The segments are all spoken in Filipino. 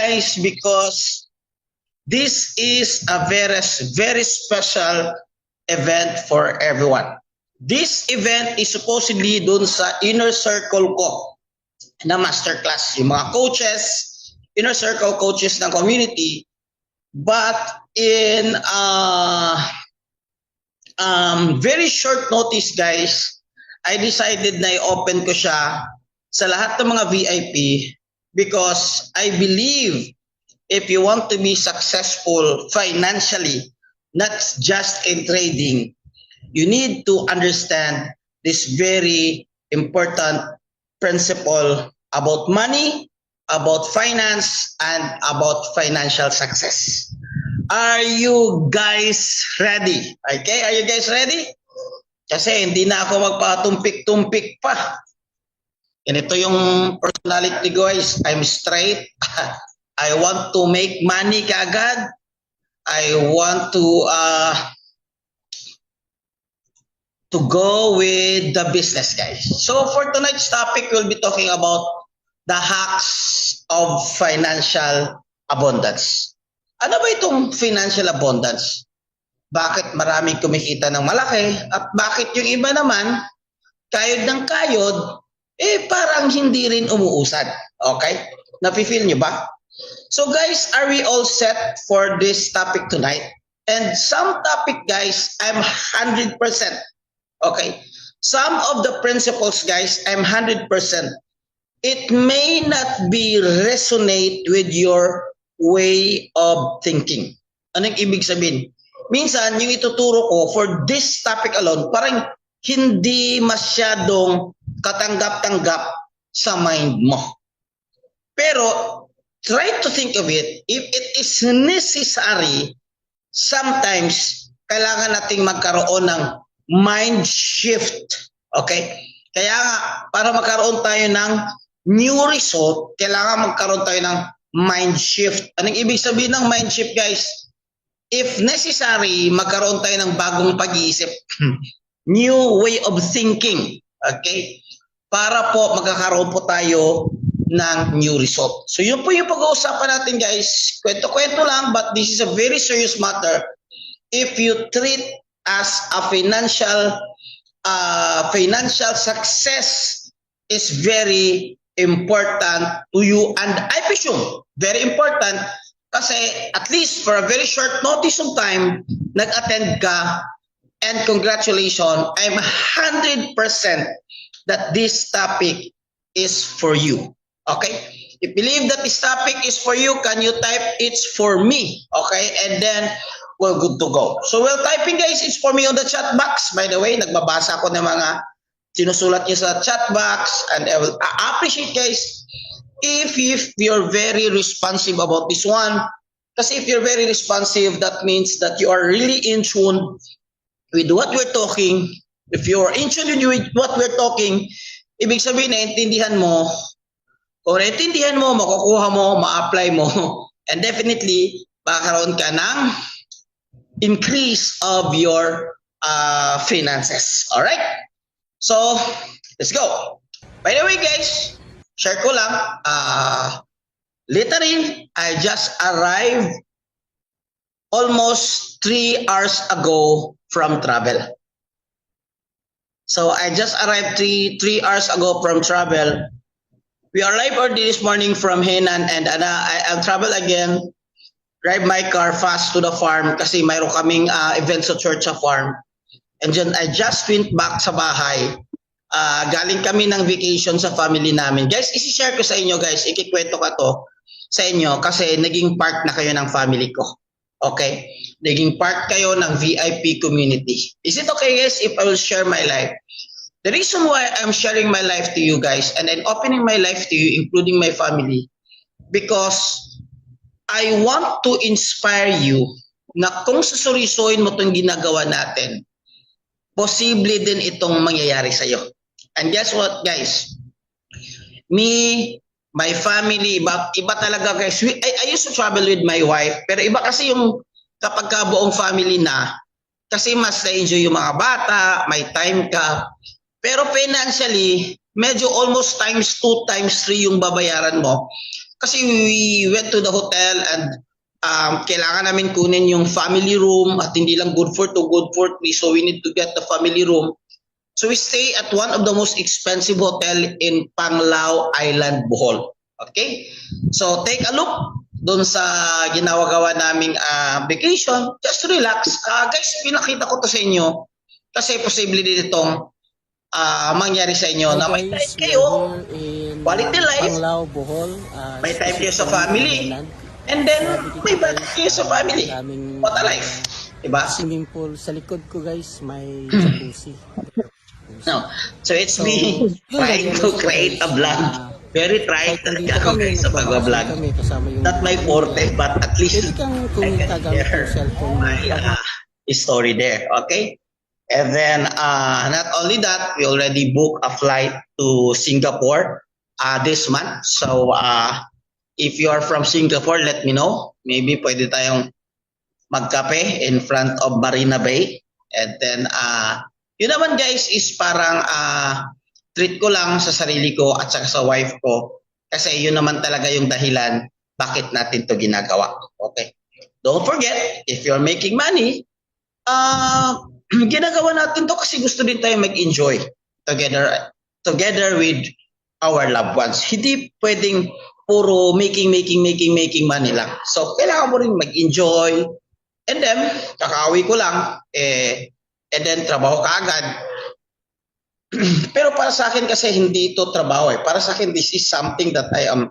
guys, because this is a very special event for everyone. This event is supposedly dun sa inner circle ko na masterclass. Yung mga coaches, inner circle coaches ng community. But in very short notice, guys, I decided na i-open ko siya sa lahat ng mga VIP because I believe if you want to be successful financially, not just in trading, you need to understand this very important principle about money, about finance, and about financial success. Are you guys ready? Okay, are you guys ready? Kasi hindi na ako magpatumpik-tumpik pa. Ganito yung personality ko, guys. I'm straight. I want to make money kaagad. I want to go with the business, guys. So for tonight's topic, we'll be talking about the hacks of financial abundance. Ano ba itong financial abundance? Bakit maraming kumikita ng malaki? At bakit yung iba naman, kayod ng kayod, parang hindi rin umuusad. Okay? Nafe-feel nyo ba? So guys, are we all set for this topic tonight? And some topic, guys, I'm 100%. Okay? Some of the principles, guys, I'm 100%. It may not be resonate with your way of thinking. Anong ibig sabihin? Minsan, yung ituturo ko for this topic alone, parang hindi masyadong katanggap-tanggap sa mind mo. Pero, try to think of it. If it is necessary, sometimes, kailangan nating magkaroon ng mind shift. Okay? Kaya nga, para magkaroon tayo ng new result, kailangan magkaroon tayo ng mind shift. Anong ibig sabihin ng mind shift, guys? If necessary, magkaroon tayo ng bagong pag-iisip. New way of thinking. Okay? Para po magkakaroon po tayo ng new result. So yun po yung pag-uusapan natin, guys. Kwento-kwento lang, but this is a very serious matter. If you treat as a financial success is very important to you, and I presume very important kasi at least for a very short notice of time nag-attend ka, and congratulations, I'm 100% that this topic is for you. Okay? If you believe that this topic is for you, can you type it's for me? Okay? And then we're good to go. So while typing, guys, it's for me on the chat box. By the way, nagbabasa ko ng mga sinusulat niyo sa chat box, and I will appreciate, guys, if you're very responsive about this one. Kasi if you're very responsive, that means that you are really in tune with what we're talking. If you're in tune with what we're talking, ibig sabihin, naintindihan mo, o naintindihan mo, makukuha mo, ma-apply mo, and definitely, makakaroon ka ng increase of your finances. Alright? So, let's go. By the way, guys, share ko lang, literally, I just arrived almost 3 hours ago from travel. So, I just arrived 3 hours ago from travel. We arrived early this morning from Henan, and I'll travel again, drive my car fast to the farm kasi mayroon kaming event sa church sa farm. And then I just went back sa bahay. Galing kami ng vacation sa family namin. Guys, isi-share ko sa inyo, guys. Ikikwento ka to sa inyo kasi naging part na kayo ng family ko. Okay? Naging part kayo ng VIP community. Is it okay, guys, if I will share my life? The reason why I'm sharing my life to you guys and then opening my life to you, including my family, because I want to inspire you na kung susurisuin mo itong ginagawa natin, posible din itong mangyayari sa'yo. And guess what, guys? Me, my family, iba talaga, guys. I used to travel with my wife, pero iba kasi yung kapag ka buong family na, kasi mas na-enjoy yung mga bata, may time ka. Pero financially, medyo almost times 2, times 3 yung babayaran mo. kasi we went to the hotel and kailangan namin kunin yung family room at hindi lang good for 2, good for 3. So we need to get the family room. So we stay at one of the most expensive hotel in Panglao Island, Bohol. Okay? So take a look doon sa ginawa-gawa naming vacation. Just relax. Guys, pinakita ko to sa inyo kasi posible din itong mangyari sa inyo na may time kayo, quality life, Panglao, Bohol, may time kayo sa family, and then may budget kayo sa family. What a life. Diba? Swimming pool sa likod ko, guys, may jacuzzi. No. So it's me trying to create a vlog. Very trying talaga ako guys sa pag-vlog. Not my forte, but at least I can share my story there. Okay? And then, not only that, we already booked a flight to Singapore this month. So, if you are from Singapore, let me know. Maybe pwede tayong magkape in front of Marina Bay. And then, yun naman guys is parang treat ko lang sa sarili ko at saka sa wife ko. Kasi yun naman talaga yung dahilan bakit natin to ginagawa. Okay? Don't forget, if you're making money, ginagawa natin to kasi gusto din tayo mag-enjoy together with our loved ones. Hindi pwedeng puro making money lang. So, kailangan mo rin mag-enjoy. And then, kakauwi ko lang, and then trabaho ka agad. Pero para sa akin kasi hindi ito trabaho eh. Para sa akin, this is something that I am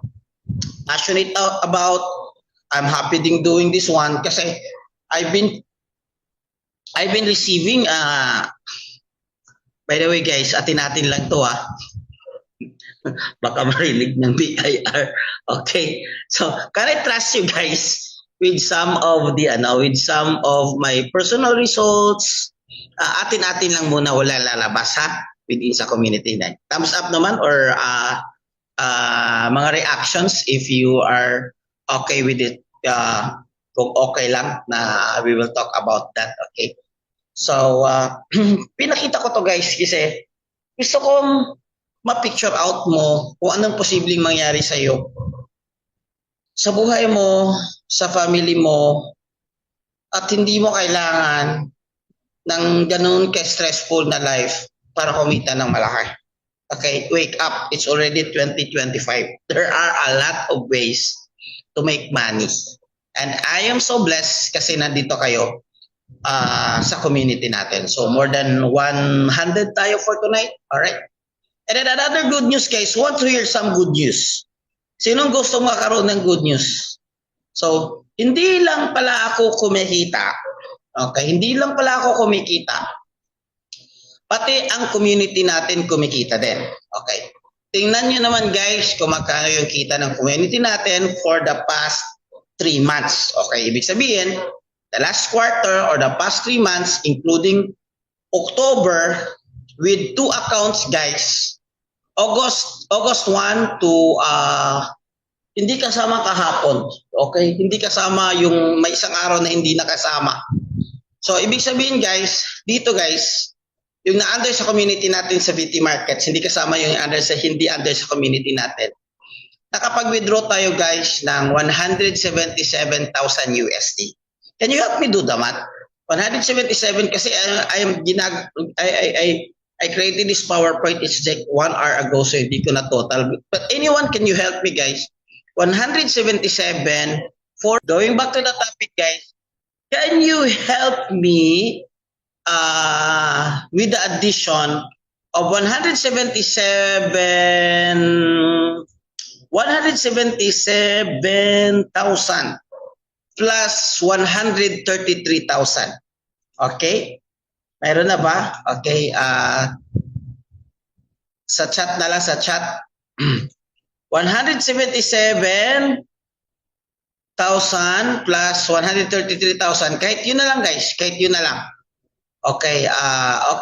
passionate about. I'm happy din doing this one kasi I've been receiving, by the way guys, atin-atin lang to baka marinig ng BIR. Okay, so can I trust you guys with some of my personal results? Atin-atin lang muna, wala lalabas within sa community na. Thumbs up naman or mga reactions if you are okay with it. Kung okay lang na we will talk about that. Okay. So, pinakita ko to guys kasi gusto kong ma-picture out mo kung anong posibleng mangyari sa iyo. Sa buhay mo, sa family mo, at hindi mo kailangan ng ganun ka-stressful na life para kumita ng malaki. Okay, wake up. It's already 2025. There are a lot of ways to make money. And I am so blessed kasi nandito kayo sa community natin. So more than 100 tayo for tonight. Alright? And then another good news guys, want to hear some good news. Sinong gusto makaroon ng good news? So, hindi lang pala ako kumikita. Okay, hindi lang pala ako kumikita. Pati ang community natin kumikita din. Okay. Tingnan nyo naman guys kung magkano yung kita ng community natin for the past 3 months. Okay, ibig sabihin, the last quarter or the past 3 months, including October, with 2 accounts guys, August 1 to hindi kasama kahapon. Okay? Hindi kasama yung may isang araw na hindi nakasama. So, ibig sabihin guys, dito guys, yung na-under sa community natin sa VT Markets, hindi kasama yung hindi under sa community natin. Nakapag-withdraw tayo guys ng 177,000 USD. Can you help me do the math? 177 kasi I created this PowerPoint, it's like 1 hour ago, so hindi ko na total. But anyone, can you help me guys? 177 for, going back to the topic guys, can you help me with the addition of 177,000 plus 133,000. Okay? Mayroon na ba? Okay. Sa chat na lang, sa chat. 177,000 plus 133,000. Kahit yun na lang guys. Kahit yun na lang. Okay.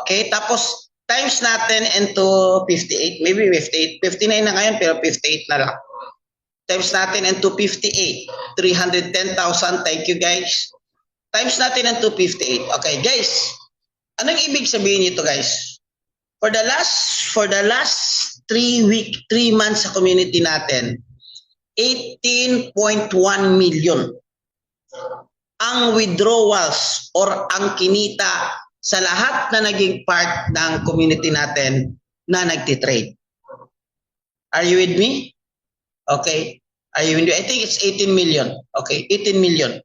Okay. Tapos times natin into 58. Maybe 58. 59 na ngayon pero 58 na lang. Times natin into 58. 310,000. Thank you guys. Times natin into 58. Okay guys. Anong ibig sabihin nito guys? For the last 3 months sa community natin, 18.1 million ang withdrawals or ang kinita sa lahat na naging part ng community natin na nagtitrade. Are you with me? Okay. Are you with me? I think it's 18 million. Okay, 18 million.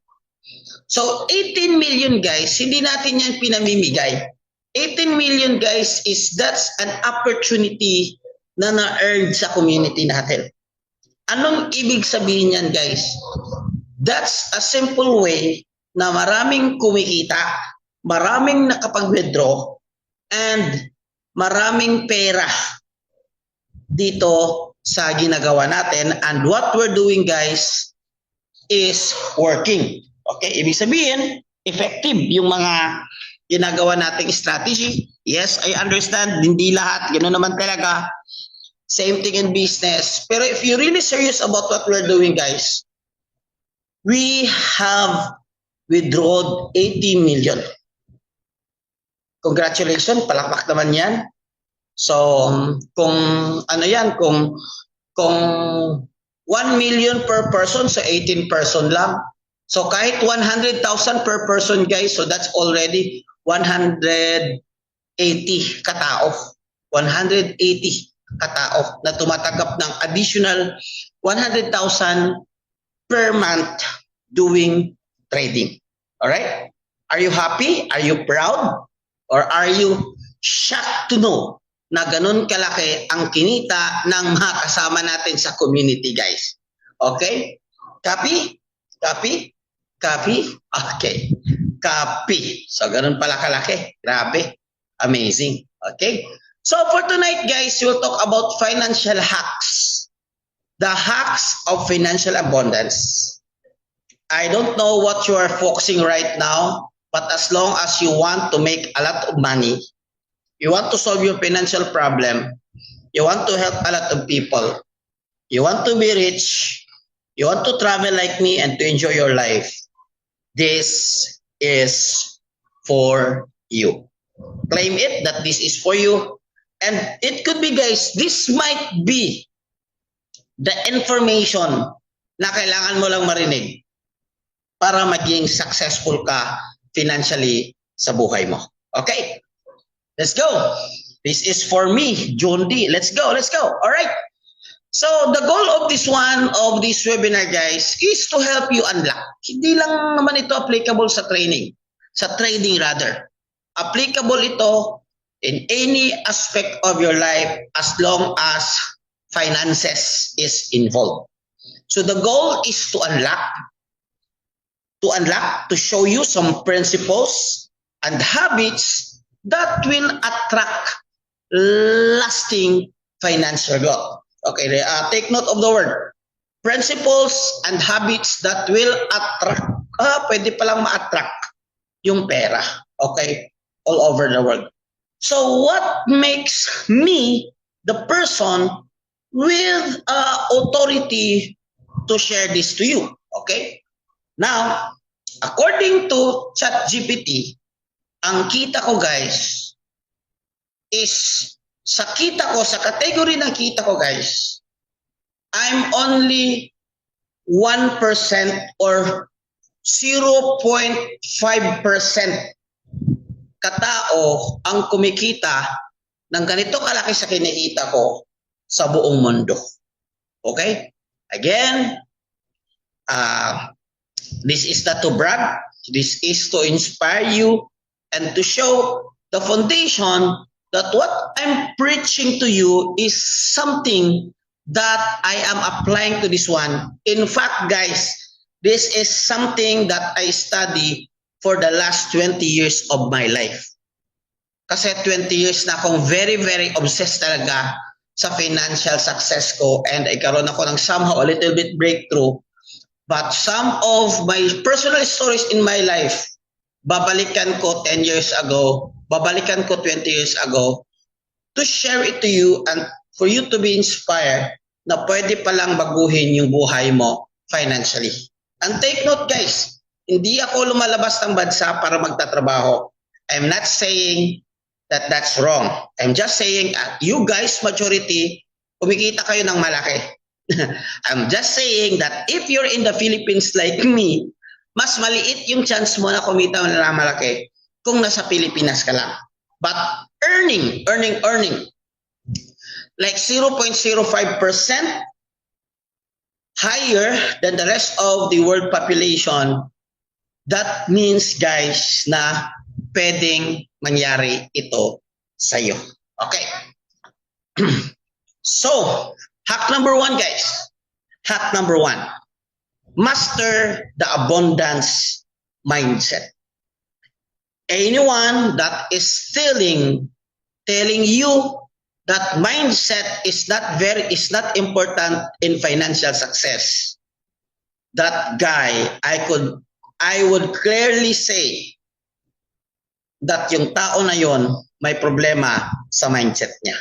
So 18 million guys, hindi natin yan pinamimigay. 18 million guys that's an opportunity na na-earn sa community natin. Anong ibig sabihin yan guys? That's a simple way na maraming kumikita, maraming nakapag-withdraw, and maraming pera dito sa ginagawa natin. And what we're doing guys is working. Okay, ibig sabihin, effective yung mga ginagawa nating strategy. Yes, I understand, hindi lahat, ganoon naman talaga. Same thing in business. Pero if you're really serious about what we're doing guys, we have withdrawn 80 million. Congratulations, palakpak naman yan. So, kung ano yan, kung 1 million per person, so 18 person lang. So, kahit 100,000 per person guys, so that's already 180 katao. 180 katao na tumatanggap ng additional 100,000 per month doing trading. Alright? Are you happy? Are you proud? Or are you shocked to know na ganun kalaki ang kinita ng mga kasama natin sa community, guys? Okay? Copy? Copy? Copy? Okay. Copy. So, ganun pala kalaki. Grabe. Amazing. Okay? So, for tonight, guys, we'll talk about financial hacks. The hacks of financial abundance. I don't know what you are focusing right now, but as long as you want to make a lot of money, you want to solve your financial problem, you want to help a lot of people, you want to be rich, you want to travel like me and to enjoy your life, this is for you. Claim it that this is for you. And it could be, guys, this might be the information na kailangan mo lang marinig para maging successful ka financially sa buhay mo. Okay? Let's go. This is for me, John D. Let's go. Let's go. All right. So, the goal of this webinar, guys, is to help you unlock. Hindi lang naman ito applicable sa trading rather. Applicable ito in any aspect of your life as long as finances is involved. So, the goal is to unlock, to show you some principles and habits that will attract lasting financial growth. Okay, take note of the word. Principles and habits that will attract. Pwede palang ma-attract yung pera. Okay, all over the world. So what makes me the person with authority to share this to you? Okay? Now, according to ChatGPT, ang kita ko guys is sa category ng kita ko guys, I'm only 1% or 0.5% katao ang kumikita ng ganito kalaki sa kinikita ko sa buong mundo. Okay? Again, this is not to brag. This is to inspire you and to show the foundation that what I'm preaching to you is something that I am applying to this one. In fact, guys, this is something that I study for the last 20 years of my life. Kasi 20 years na akong very, very obsessed talaga sa financial success ko, and ay karoon ako ng somehow a little bit breakthrough. But some of my personal stories in my life, babalikan ko 10 years ago, babalikan ko 20 years ago, to share it to you and for you to be inspired na pwede palang baguhin yung buhay mo financially. And take note guys, hindi ako lumalabas ng bansa para magtatrabaho. I'm not saying that that's wrong. I'm just saying you guys, majority, kumikita kayo ng malaki. I'm just saying that if you're in the Philippines like me, mas maliit yung chance mo na kumita na malaki kung nasa Pilipinas ka lang. But earning like 0.05% higher than the rest of the world population, that means, guys, na pwedeng mangyari ito sa'yo. Okay. So, hack number 1, guys. Hack number 1. Master the abundance mindset. Anyone that is telling you that mindset is not important in financial success, that guy, I would clearly say that yung tao na yon may problema sa mindset niya.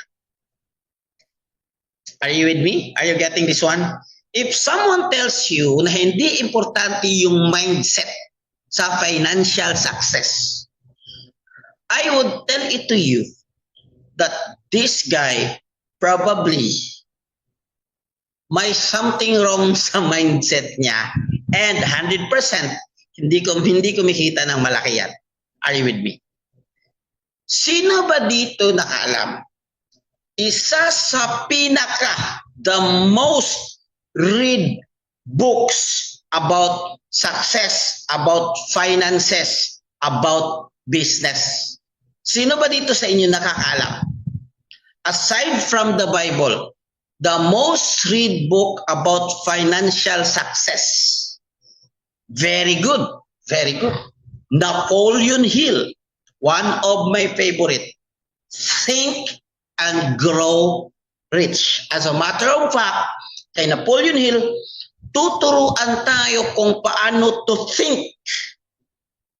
Are you with me? Are you getting this one? If someone tells you na hindi importante yung mindset sa financial success, I would tell it to you that this guy probably may something wrong sa mindset niya, and 100% hindi kumikita ng malaki yan. Are you with me? Sino ba dito nakaalam? Isa sa the most read books about success, about finances, about business. Sino ba dito sa inyo nakakaalam? Aside from the Bible, the most read book about financial success. Very good. Very good. Napoleon Hill, one of my favorite. Think and Grow Rich. As a matter of fact, kay Napoleon Hill, tuturuan tayo kung paano to think.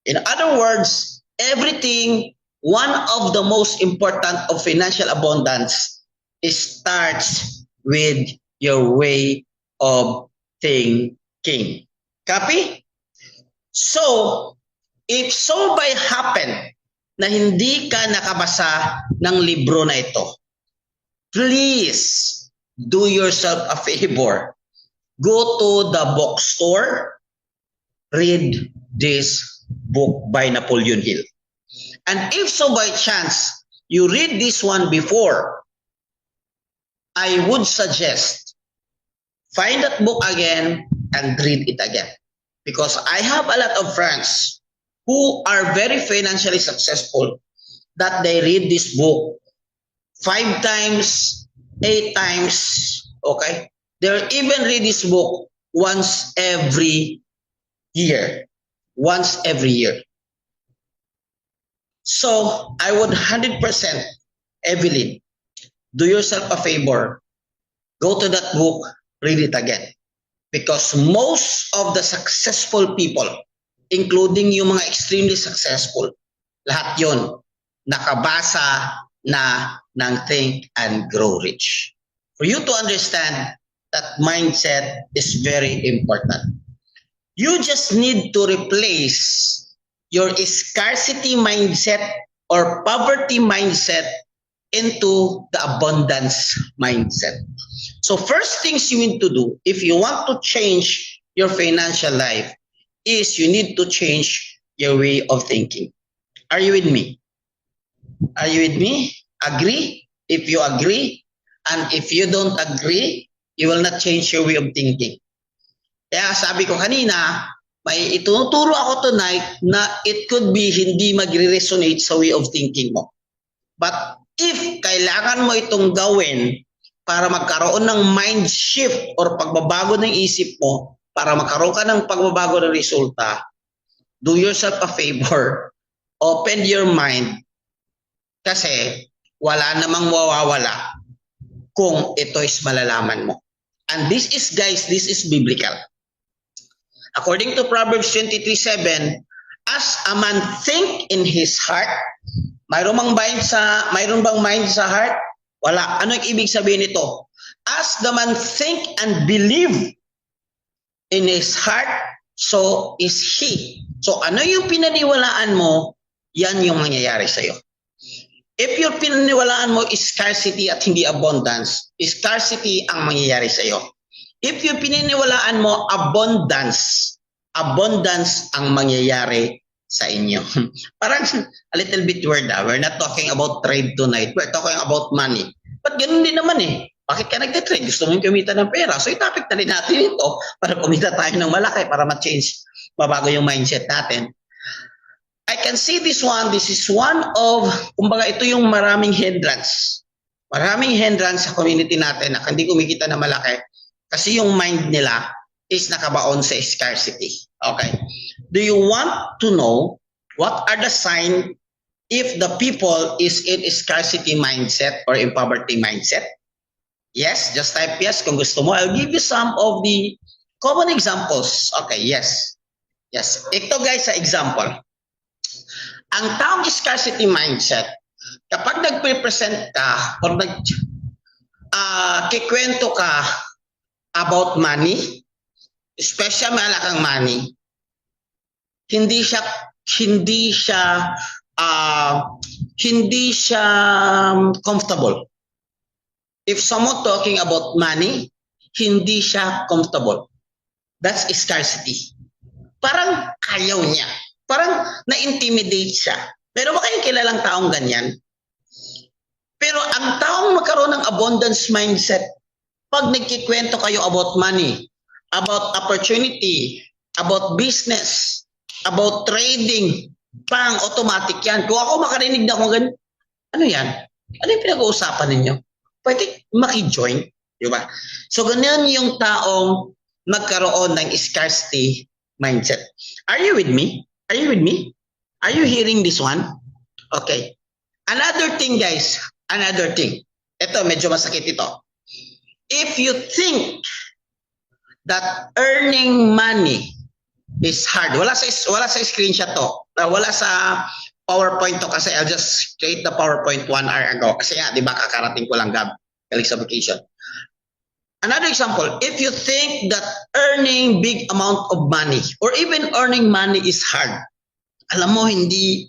In other words, everything, one of the most important of financial abundance starts with your way of thinking. Copy? So, if so by happen na hindi ka nakabasa ng libro na ito, please do yourself a favor. Go to the bookstore, read this book by Napoleon Hill. And if so by chance you read this one before, I would suggest find that book again and read it again. Because I have a lot of friends who are very financially successful that they read this book 5 times, 8 times, okay? They even read this book once every year. Once every year. So, I would 100%, Evelyn, do yourself a favor. Go to that book, read it again. Because most of the successful people, including yung mga extremely successful, lahat yon nakabasa na ng Think and Grow Rich. For you to understand that mindset is very important. You just need to replace your scarcity mindset or poverty mindset into the abundance mindset. So first things you need to do if you want to change your financial life is you need to change your way of thinking. Are you with me? Are you with me? Agree? If you agree, and if you don't agree, you will not change your way of thinking. Kaya sabi ko kanina, may ituturo ako tonight na it could be hindi magre-resonate sa way of thinking mo. But if kailangan mo itong gawin para magkaroon ng mind shift or pagbabago ng isip mo, para magkaroon ka ng pagbabago ng resulta, do yourself a favor, open your mind, kasi wala namang mawawala kung ito is malalaman mo. And this is, guys, this is biblical. According to Proverbs 23:7, as a man think in his heart, mayroon bang mind sa heart? Wala. Ano yung ibig sabihin nito? As the man think and believe in his heart, so is he. So ano yung pinaniwalaan mo, yan yung mangyayari sa'yo. If your pinaniwalaan mo is scarcity at hindi abundance, scarcity ang mangyayari sa'yo. If you pininiwalaan mo abundance ang mangyayari sa inyo. Parang a little bit weird. We're not talking about trade tonight. We're talking about money. But ganun din naman eh. Bakit ka nagte-trade? Gusto mo yung kumita ng pera. So itapik na rin natin ito para kumita tayo ng malaki, para ma-change, mabago yung mindset natin. I can see this one. This is one of, kumbaga ito yung maraming hindrance. Maraming hindrance sa community natin na hindi kumikita na malaki kasi yung mind nila is nakabaon sa scarcity. Okay. Do you want to know what are the signs if the people is in scarcity mindset or in poverty mindset? Yes, just type yes kung gusto mo. I'll give you some of the common examples. Okay, yes. Yes. Ito guys sa example. Ang taong scarcity mindset, kapag nagpe-present ka or kikwento ka about money, especially malakang money, hindi siya comfortable. If someone talking about money, hindi siya comfortable. That's scarcity. Parang ayaw niya. Parang na-intimidate siya. Pero ba kayong kilalang taong ganyan? Pero ang taong magkaroon ng abundance mindset, pag nagkikwento kayo about money, about opportunity, about business, about trading, pang automatic yan. Kung ako makarinig na akong ganyan, ano yan? Ano yung pinag-uusapan ninyo? Pwede maki-join, di ba? So ganyan yung taong magkaroon ng scarcity mindset. Are you with me? Are you with me? Are you hearing this one? Okay. Another thing guys, another thing. Ito, medyo masakit ito. If you think that earning money is hard, wala sa screenshot to, wala sa PowerPoint to kasi I'll just create the PowerPoint 1 hour ago. Kasi di ba kakarating ko lang galing sa vacation. Another example, if you think that earning big amount of money or even earning money is hard, alam mo, hindi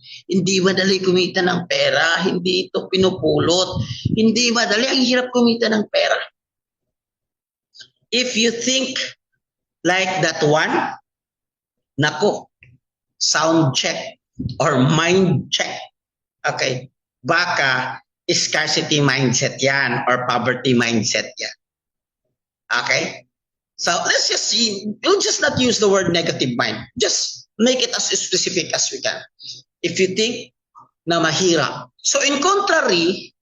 madali kumita ng pera, hindi ito pinupulot, hindi madali, ang hirap kumita ng pera. If you think like that one, nako, sound check or mind check. Okay, baka scarcity mindset yan or poverty mindset yan. Okay? So let's just see, we'll just not use the word negative mind. Just make it as specific as we can. If you think na mahirap. So in contrary,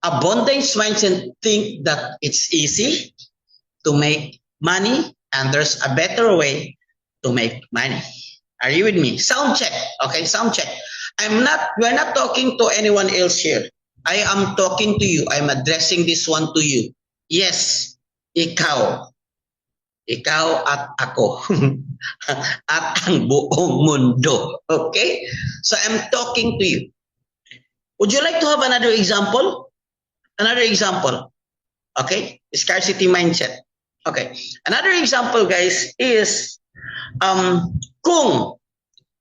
abundance mindset think that it's easy to make money and there's a better way to make money. Are you with me? Sound check. Okay, sound check. We're not talking to anyone else here. I am talking to you. I'm addressing this one to you. Yes, ikaw at ako at ang buong mundo. Okay? So I'm talking to you. Would you like to have another example? Another example. Okay? Scarcity mindset. Okay. Another example guys is kung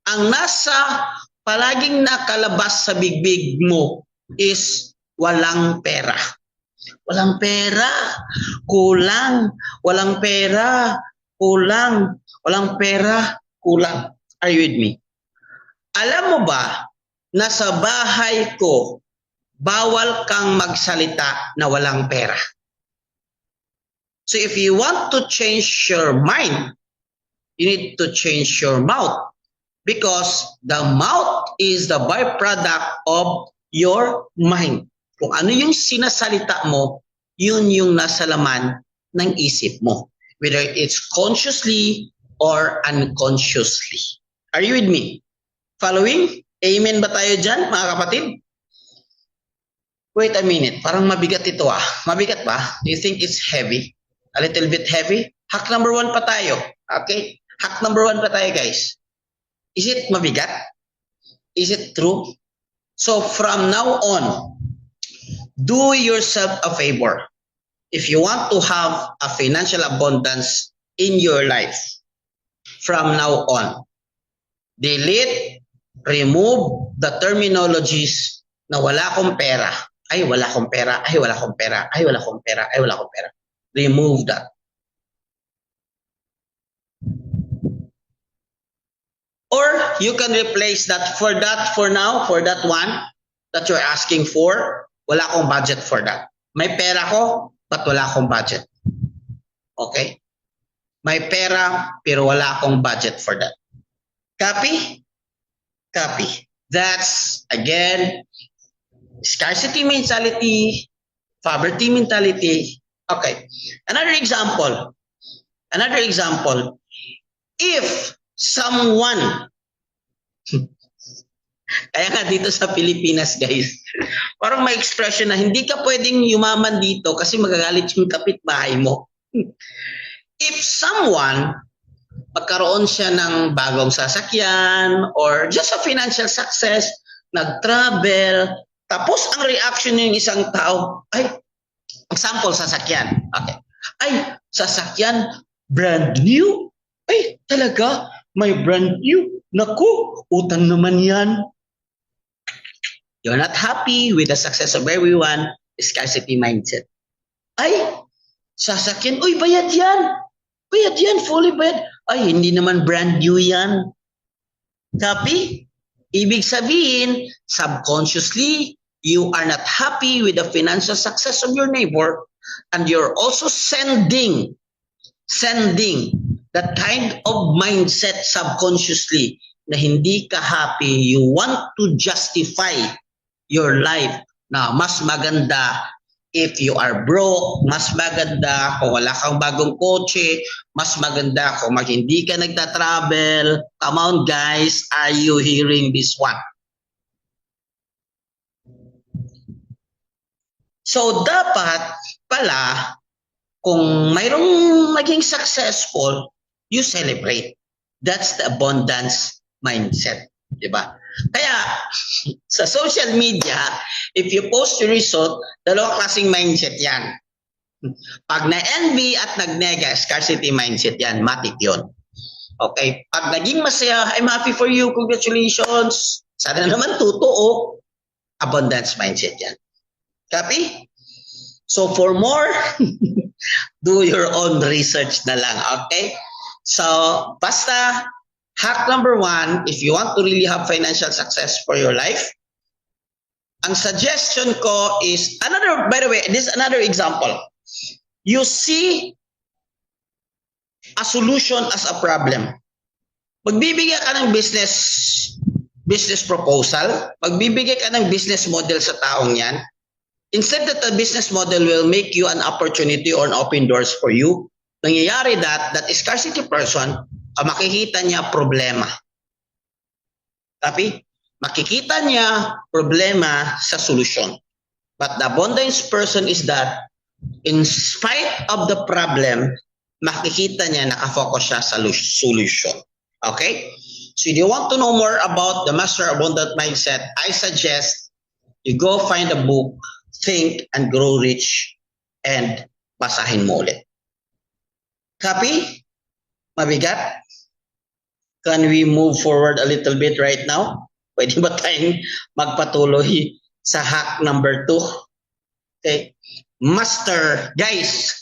ang nasa palaging nakalabas sa bigbig mo is walang pera. Walang pera, kulang. Walang pera, kulang. Walang pera, kulang. Are you with me? Alam mo ba na sa bahay ko, bawal kang magsalita na walang pera? So if you want to change your mind, you need to change your mouth. Because the mouth is the byproduct of your mind. Kung ano yung sinasalita mo, yun yung nasa laman ng isip mo. Whether it's consciously or unconsciously. Are you with me? Following? Amen ba tayo dyan, mga kapatid? Wait a minute. Parang mabigat ito ah. Mabigat ba? Do you think it's heavy? A little bit heavy? Hack number 1 pa tayo. Okay? Hack number 1 pa tayo, guys. Is it mabigat? Is it true? So from now on, do yourself a favor. If you want to have a financial abundance in your life, from now on, delete, remove the terminologies na wala akong pera, ay wala akong pera, ay wala akong pera, ay wala akong pera, ay wala akong pera. Remove that. you can replace that for now, for that one that you're asking for, wala akong budget for that. May pera ko, but wala akong budget. Okay? May pera, pero wala akong budget for that. Copy? Copy. That's, again, scarcity mentality, poverty mentality. Okay. Another example. If someone, kaya nga dito sa Pilipinas, guys, parang may expression na hindi ka pwedeng yumaman dito kasi magagalit yung kapitbahay mo. If someone, magkaroon siya ng bagong sasakyan or just a financial success, nag-travel, tapos ang reaction ng isang tao, ay, example, sasakyan. Okay. Ay, sasakyan, brand new? Ay, talaga? May brand new? Naku, utang naman yan. You're not happy with the success of everyone, scarcity mindset. Ay, sasakyan, uy, bayad yan. Bayad yan, fully bayad. Ay, hindi naman brand new yan. Copy? Ibig sabihin, subconsciously, you are not happy with the financial success of your neighbor, and you're also sending that kind of mindset subconsciously na hindi ka happy. You want to justify your life na mas maganda if you are broke, mas maganda kung wala kang bagong kotse, mas maganda kung hindi ka nagta-travel. Come on guys, are you hearing this one? So dapat pala, kung mayroong naging successful, you celebrate. That's the abundance mindset. Diba? Kaya, sa social media, if you post your result, dalawang klaseng mindset yan. Pag na-envy at nag-nega, scarcity mindset yan, matik yun. Okay? Pag naging masaya, I'm happy for you, congratulations. Sana naman totoo, abundance mindset yan. Copy? So for more, do your own research na lang, okay? So, basta, hack number 1, if you want to really have financial success for your life, ang suggestion ko is, by the way, this is another example. You see a solution as a problem. Magbibigay ka ng business proposal, magbibigay ka ng business model sa taong yan. Instead that the business model will make you an opportunity or an open doors for you, nangyayari that scarcity person, makikita niya problema. Tapi, makikita niya problema sa solution. But the abundance person is that in spite of the problem, makikita niya nakafocus siya sa solution. Okay? So if you want to know more about the Master Abundant Mindset, I suggest you go find a book, Think and Grow Rich, and basahin mo ulit. Copy? Mabigat? Can we move forward a little bit right now? Pwede ba tayong magpatuloy sa hack number 2? Okay. Master, guys,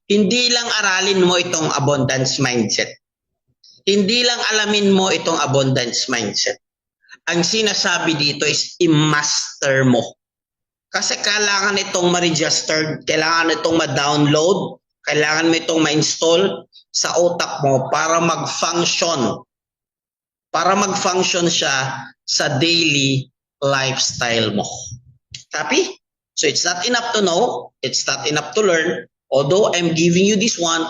hindi lang aralin mo itong abundance mindset. Hindi lang alamin mo itong abundance mindset. Ang sinasabi dito is i-master mo. Kasi kailangan itong ma-register, kailangan itong ma-download, kailangan mo itong ma-install sa utak mo para mag-function. Para mag-function siya sa daily lifestyle mo. Copy? So it's not enough to know, it's not enough to learn, although I'm giving you this one,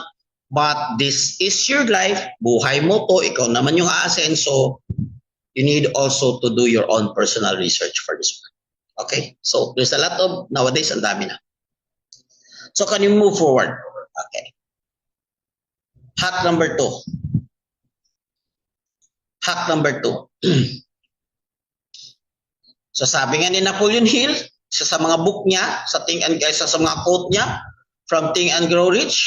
but this is your life, buhay mo to, ikaw naman yung aasenso, you need also to do your own personal research for this one. Okay? So there's a lot of, nowadays, ang dami na. So can you move forward? Okay. Hack number 2. Hack number 2. So sabi nga ni Napoleon Hill, sa mga book niya, sa mga quote niya, From Think and Grow Rich,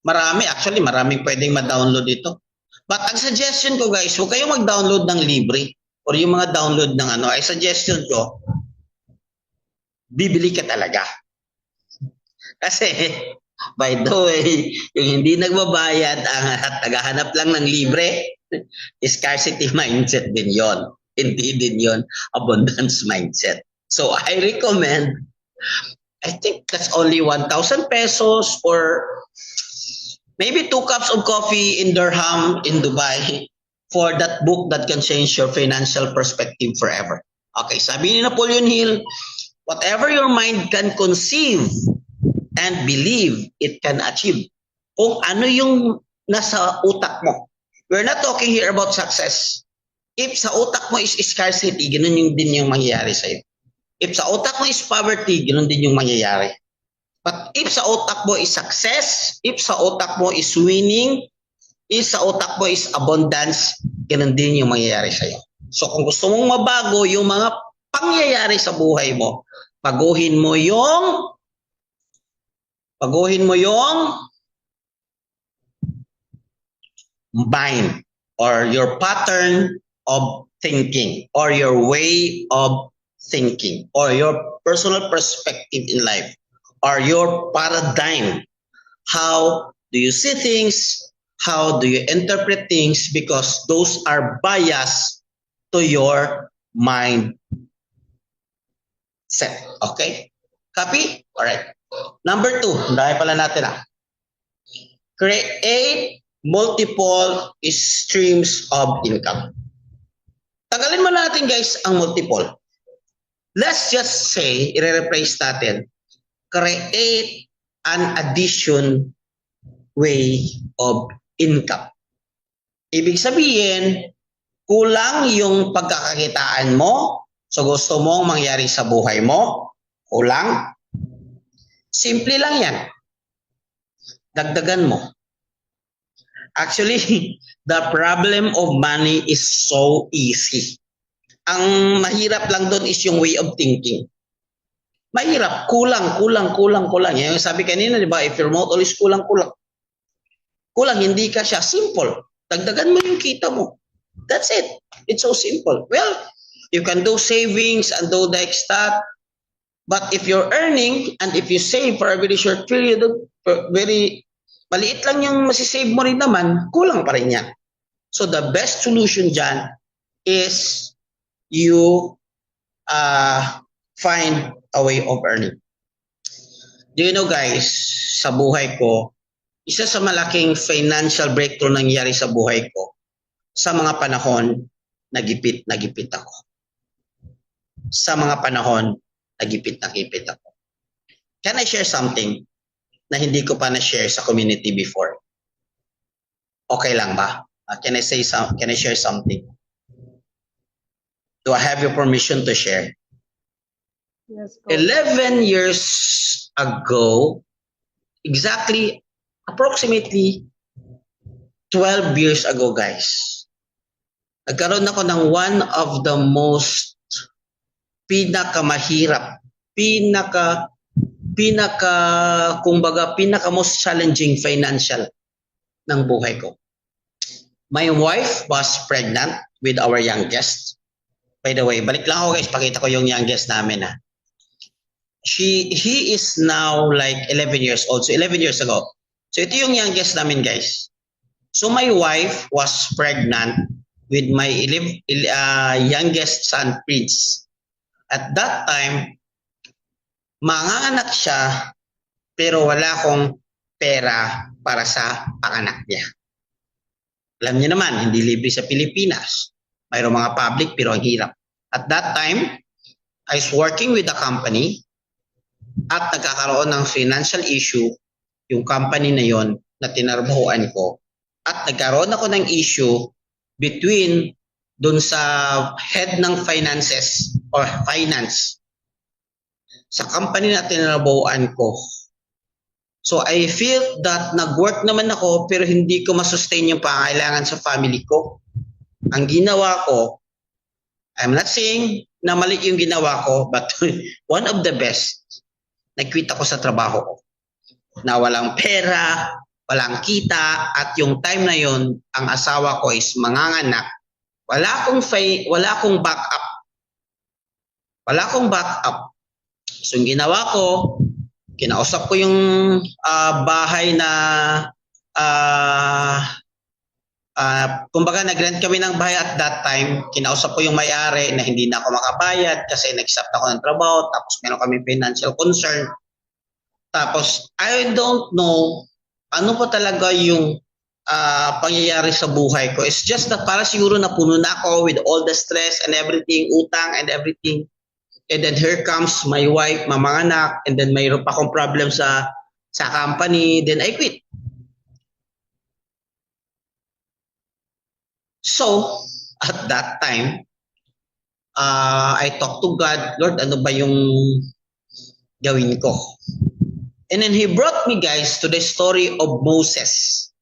maraming pwedeng ma-download dito. But ang suggestion ko guys, huwag kayong mag-download ng libre or yung mga download ng ay suggestion ko, bibili ka talaga. Kasi, by the way, yung hindi nagbabayad at naghahanap lang ng libre, Scarcity mindset din yon. Hindi din yon abundance mindset. So I recommend, I think that's only 1,000 pesos or maybe 2 cups of coffee in Durham in Dubai for that book that can change your financial perspective forever. Okay, sabi ni Napoleon Hill, whatever your mind can conceive and believe, it can achieve. Kung ano yung nasa utak mo. We're not talking here about success. If sa utak mo is scarcity, ganun yung din yung mangyayari sa'yo. If sa utak mo is poverty, ganun din yung mangyayari. But if sa utak mo is success, if sa utak mo is winning, if sa utak mo is abundance, ganun din yung mangyayari sa'yo. So kung gusto mong mabago yung mga pangyayari sa buhay mo, baguhin mo yung mind or your pattern of thinking or your way of thinking or your personal perspective in life or your paradigm. How do you see things? How do you interpret things? Because those are biased to your mind set. Okay? Copy? Alright. Number 2, dahil pala natin create multiple streams of income. Tagalin mo natin guys ang multiple. Let's just say, i-replace natin, create an addition way of income. Ibig sabihin, kulang yung pagkakakitaan mo, so gusto mong mangyari sa buhay mo, kulang. Simple lang yan. Dagdagan mo. Actually, the problem of money is so easy. Ang mahirap lang doon is yung way of thinking. Mahirap, kulang. Yung sabi kanina, di ba, if your mouth always kulang. Kulang, hindi ka siya. Simple. Dagdagan mo yung kita mo. That's it. It's so simple. Well, you can do savings and do like that. But if you're earning and if you save for a very short period, very maliit lang yung masisave mo rin naman, kulang pa rin yan. So the best solution dyan is you find a way of earning. Do you know guys, sa buhay ko, isa sa malaking financial breakthrough nangyari sa buhay ko, sa mga panahon, nagipit ako. Sa mga panahon, nagipit ako. Can I share something na hindi ko pa na-share sa community before? Okay lang ba? Can I share something? Do I have your permission to share? Yes, 11 years ago, approximately 12 years ago, guys, nagkaroon ako ng one of the most pinakamahirap, pinaka most challenging financial ng buhay ko. My wife was pregnant with our youngest. By the way, balik lang ako guys, pakita ko yung youngest namin He is now like 11 years old, so 11 years ago. So ito yung youngest namin guys. So my wife was pregnant with my youngest son, Prince. At that time, manganganak siya, pero wala akong pera para sa panganak niya. Alam niyo naman, hindi libre sa Pilipinas. Mayroong mga public, pero ang hirap. At that time, I was working with a company at nagkakaroon ng financial issue yung company na yon na tinarbahuan ko. At nagkaroon ako ng issue between dun sa head ng finances or finance sa company na tinarbahuan ko. So I feel that nag-work naman ako pero hindi ko masustain yung pangailangan sa family ko. Ang ginawa ko, I'm not saying na mali yung ginawa ko, but one of the best, nag-quit ako sa trabaho ko. Na walang pera, walang kita, at yung time na yon, ang asawa ko is manganganak. Wala akong backup. So yung ginawa ko, kinausap ko yung bahay na Kumbaga nag-rent kami ng bahay at that time, kinausap ko yung may-ari na hindi na ako makabayad kasi nag-stop ako ng trabaho, tapos meron kami financial concern. Tapos, I don't know ano pa talaga yung pangyayari sa buhay ko. It's just that para siguro napuno na ako with all the stress and everything, utang and everything. And then here comes my wife, mga anak, and then mayroon pa akong problem sa company, then I quit. So, at that time, I talked to God, Lord, ano ba yung gawin ko? And then He brought me, guys, to the story of Moses.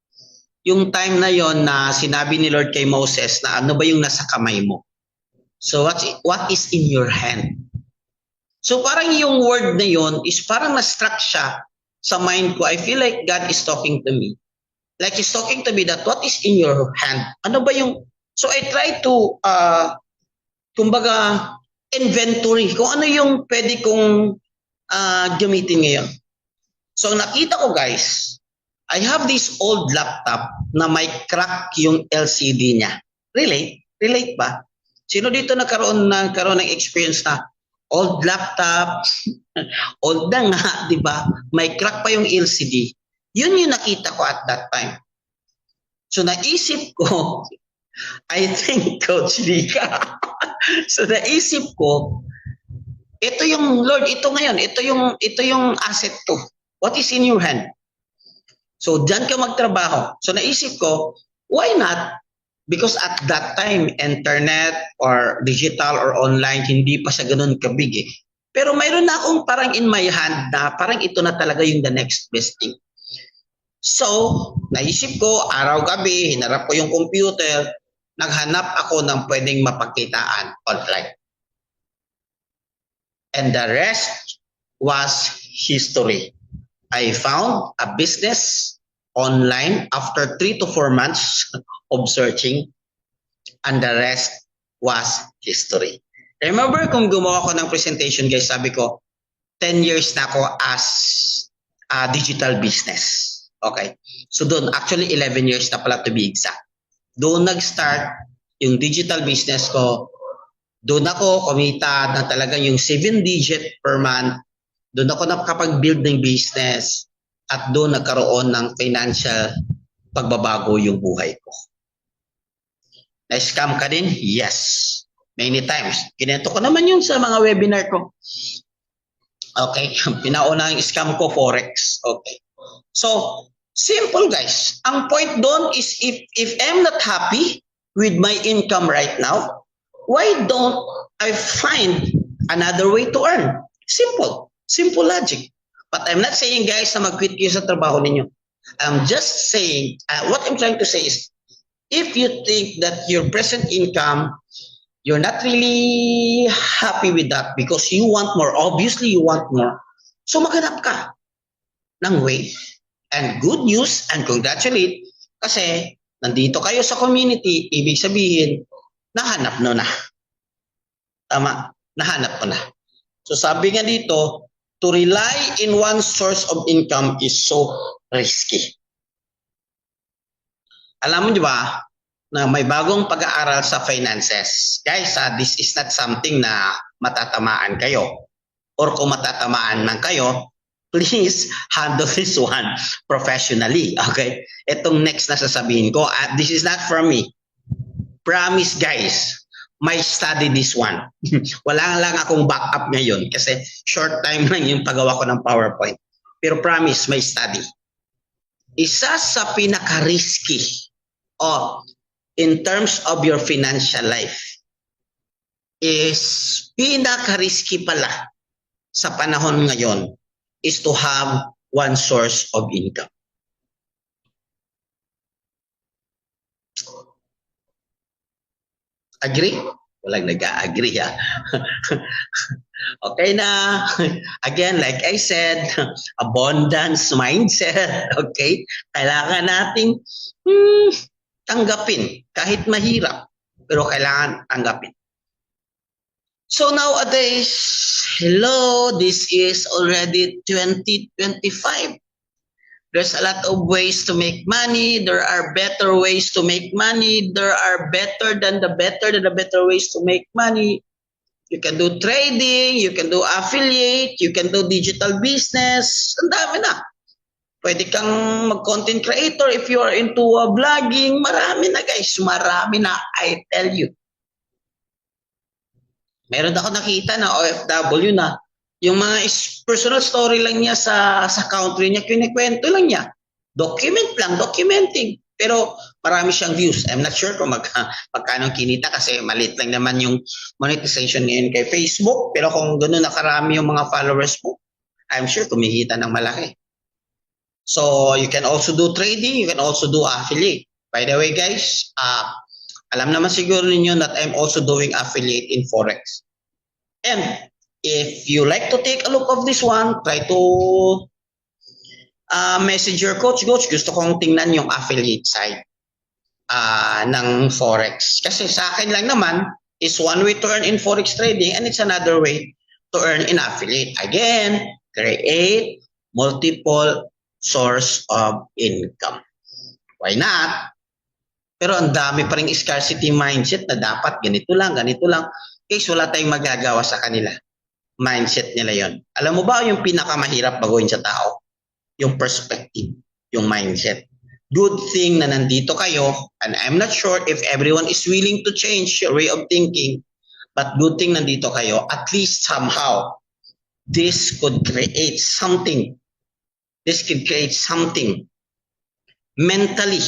Yung time na yon na sinabi ni Lord kay Moses na ano ba yung nasa kamay mo? So, what is in your hand? So, parang yung word na yon is parang na-struck siya sa mind ko. I feel like God is talking to me. Like He's talking to me that what is in your hand? Ano ba yung... So I try to, kumbaga, inventory. Kung ano yung pwede kong gamitin ngayon. So nakita ko, guys, I have this old laptop na may crack yung LCD niya. Relate? Relate ba? Sino dito nagkaroon ng experience na old laptop, old na nga, di ba? May crack pa yung LCD. Yun yung nakita ko at that time. So naisip ko, I think Coach Lika. So naisip ko, ito yung Lord, ito ngayon, ito yung asset ko. What is in your hand? So diyan ka magtrabaho. So naisip ko, why not? Because at that time, internet or digital or online, hindi pa siya ganun kabig eh. Pero mayroon na akong parang in my hand na parang ito na talaga yung the next best thing. So, naisip ko, araw-gabi, hinarap ko yung computer, naghanap ako ng pwedeng mapagkitaan online. And the rest was history. I found a business online after 3 to 4 months of searching, and the rest was history. Remember kung gumawa ko ng presentation, guys, sabi ko, 10 years na ako as a digital business. Okay. So doon, actually 11 years na pala to be exact. Doon nag-start yung digital business ko. Doon ako kumita na talagang yung 7-digit per month. Doon ako nakapag-build ng business. At doon nagkaroon ng financial pagbabago yung buhay ko. Na-scam ka din? Yes. Many times. Kinento ko naman yun sa mga webinar ko. Okay. Pinauna yung scam ko, Forex. Okay. So, simple, guys. Ang point doon is if I'm not happy with my income right now, why don't I find another way to earn? Simple. Simple logic. But I'm not saying, guys, na mag-quit kayo sa trabaho ninyo. I'm just saying, what I'm trying to say is, if you think that your present income, you're not really happy with that because you want more, obviously you want more, so maghanap ka ng way. And good news and congratulate kasi nandito kayo sa community, ibig sabihin, nahanap mo na. Tama, nahanap mo na. So sabi nga dito, to rely in one source of income is so risky. Alam mo di ba na may bagong pag-aaral sa finances? Guys, this is not something na matatamaan kayo. Or kung matatamaan man kayo, please handle this one professionally. Okay? Itong next na sasabihin ko, this is not from me. Promise, guys, may study this one. Wala lang akong backup ngayon kasi short time lang yung paggawa ko ng PowerPoint. Pero promise, may study. Isa sa pinaka-risky in terms of your financial life is pinaka-risky pala sa panahon ngayon is to have one source of income. Agree? Walang nag-agree ha. Okay na. Again, like I said, abundance mindset. Okay? Kailangan nating tanggapin. Kahit mahirap, pero kailangan tanggapin. So nowadays, hello, this is already 2025. There's a lot of ways to make money. There are better ways to make money. There are better ways to make money. You can do trading, you can do affiliate, you can do digital business. Ang dami na. Pwede kang mag-content creator if you are into vlogging. Marami na guys, marami na, I tell you. Meron ako nakita na OFW na yung mga personal story lang niya sa country niya, kinikwento lang niya. Documenting. Pero marami siyang views. I'm not sure kung magkano kinita kasi maliit lang naman yung monetization ngayon kay Facebook. Pero kung gano'n nakarami yung mga followers mo, I'm sure kumikita ng malaki. So you can also do trading, you can also do affiliate. By the way guys, alam naman siguro ninyo that I'm also doing affiliate in Forex. And if you like to take a look of this one, try to message your coach. Coach, gusto kong tingnan yung affiliate side ng Forex. Kasi sa akin lang naman, is one way to earn in Forex trading and it's another way to earn in affiliate. Again, create multiple source of income. Why not? Pero ang dami pa ring scarcity mindset na dapat ganito lang. Guys, wala tayong magagawa sa kanila. Mindset nila yon. Alam mo ba yung pinakamahirap baguhin sa tao? Yung perspective, yung mindset. Good thing na nandito kayo, and I'm not sure if everyone is willing to change your way of thinking, but good thing nandito kayo, at least somehow, this could create something. This could create something mentally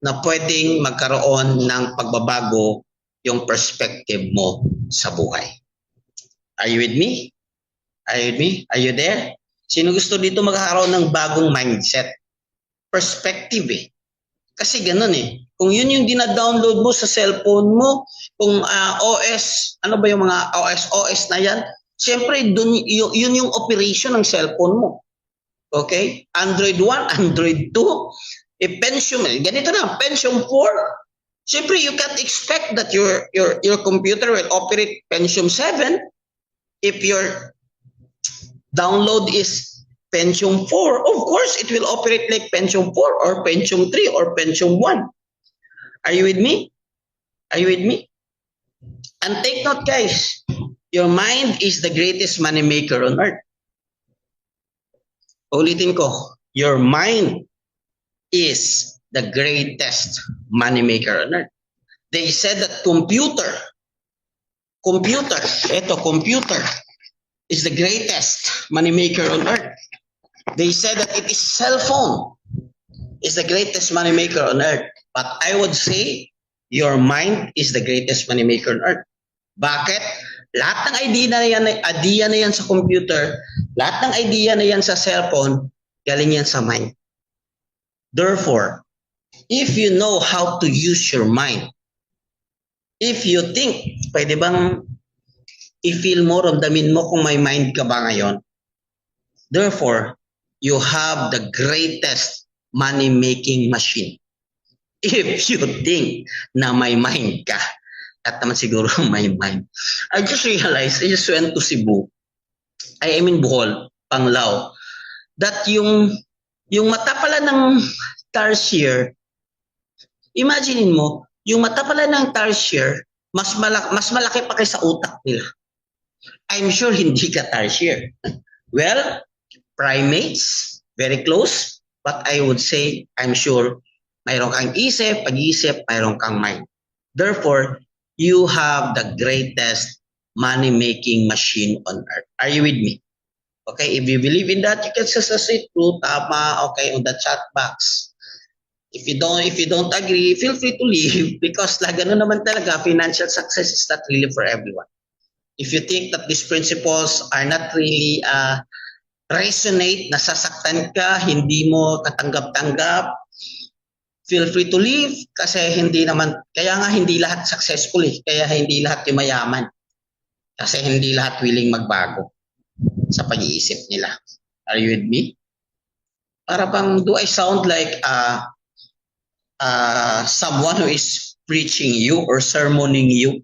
na pwedeng magkaroon ng pagbabago yung perspective mo sa buhay. Are you with me? Are you there? Sino gusto dito magkakaroon ng bagong mindset? Perspective eh. Kasi ganun eh. Kung yun yung dina-download mo sa cellphone mo, kung OS, ano ba yung mga OS na yan? Siyempre, yun yung operation ng cellphone mo. Okay? Android 1, Android 2, Pentium, ganito na, Pentium 4. Siyempre, you can't expect that your computer will operate Pentium 7 if your download is Pentium 4. Of course, it will operate like Pentium 4 or Pentium 3 or Pentium 1. Are you with me? And take note, guys, your mind is the greatest money maker on earth. Ulitin ko, your mind is the greatest money maker on earth. They said that computer is the greatest money maker on earth. They said that it is cell phone is the greatest money maker on earth. But I would say your mind is the greatest money maker on earth. Bakit? Lahat ng idea na yan sa computer, lahat ng idea na yan sa cellphone, galing yan sa mind. Therefore, if you know how to use your mind, if you think, pwede bang i-feel mo, ramdamin mo kung may mind ka ba ngayon? Therefore, you have the greatest money-making machine. If you think na may mind ka, at naman siguro may mind. I just realized, I just went to Cebu, I mean Bohol, Panglao, that yung mata pala ng tarsier, imagine mo, yung mata pala ng tarsier, mas malaki pa kaysa utak nila. I'm sure hindi ka tarsier. Well, primates, very close, but I would say, I'm sure, mayroon kang isip, pag-iisip, mayroon kang mind. Therefore, you have the greatest money-making machine on earth. Are you with me? Okay, if you believe in that, you can say true, tama, okay, on the chat box. If you don't agree, feel free to leave because gano'n naman talaga, financial success is not really for everyone. If you think that these principles are not really resonate, nasasaktan ka, hindi mo katanggap-tanggap, feel free to leave kasi kaya nga hindi lahat successful kaya hindi lahat yumayaman. Kasi hindi lahat willing magbago sa pag-iisip nila. Are you with me? Para bang, do I sound like someone who is preaching you or sermoning you?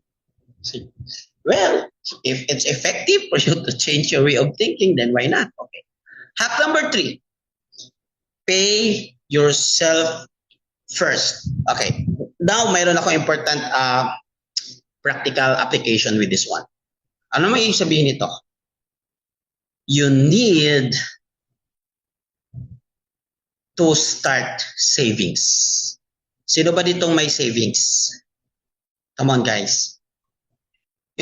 Well, if it's effective for you to change your way of thinking, then why not? Okay. Hack number 3. Pay yourself first. Okay. Now, mayroon ako important practical application with this one. Ano may ibig sabihin nito? You need to start savings. Sino ba ditong may savings? Come on, guys.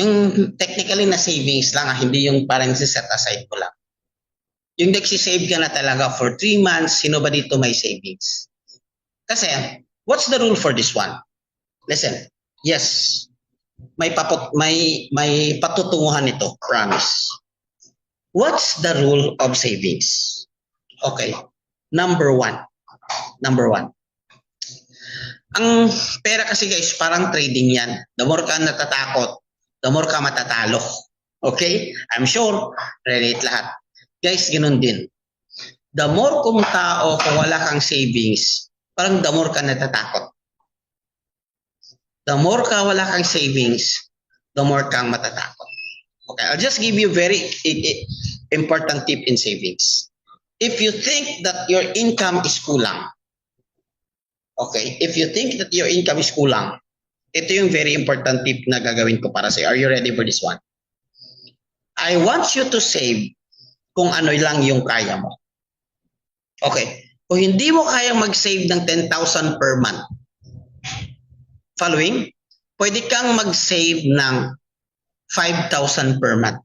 Yung technically na savings lang, hindi yung parang set aside ko lang. Yung nagsisave ka na talaga for 3 months, sino ba dito may savings? Kasi, what's the rule for this one? Listen, yes, may patutunguhan ito, promise. What's the rule of savings? Okay, number one. Ang pera kasi guys, parang trading yan. The more ka natatakot, the more ka matatalo. Okay? I'm sure, relate lahat. Guys, ganun din. The more kung tao, kung wala kang savings, parang the more ka natatakot. The more ka wala kang savings, the more kang matatakot. Okay, I'll just give you a very important tip in savings. If you think that your income is kulang, okay, if you think that your income is kulang, ito yung very important tip na gagawin ko para sa'yo. Are you ready for this one? I want you to save kung ano lang yung kaya mo. Okay, kung hindi mo kayang mag-save ng 10,000 per month, following, pwede kang mag-save ng 5,000 per month.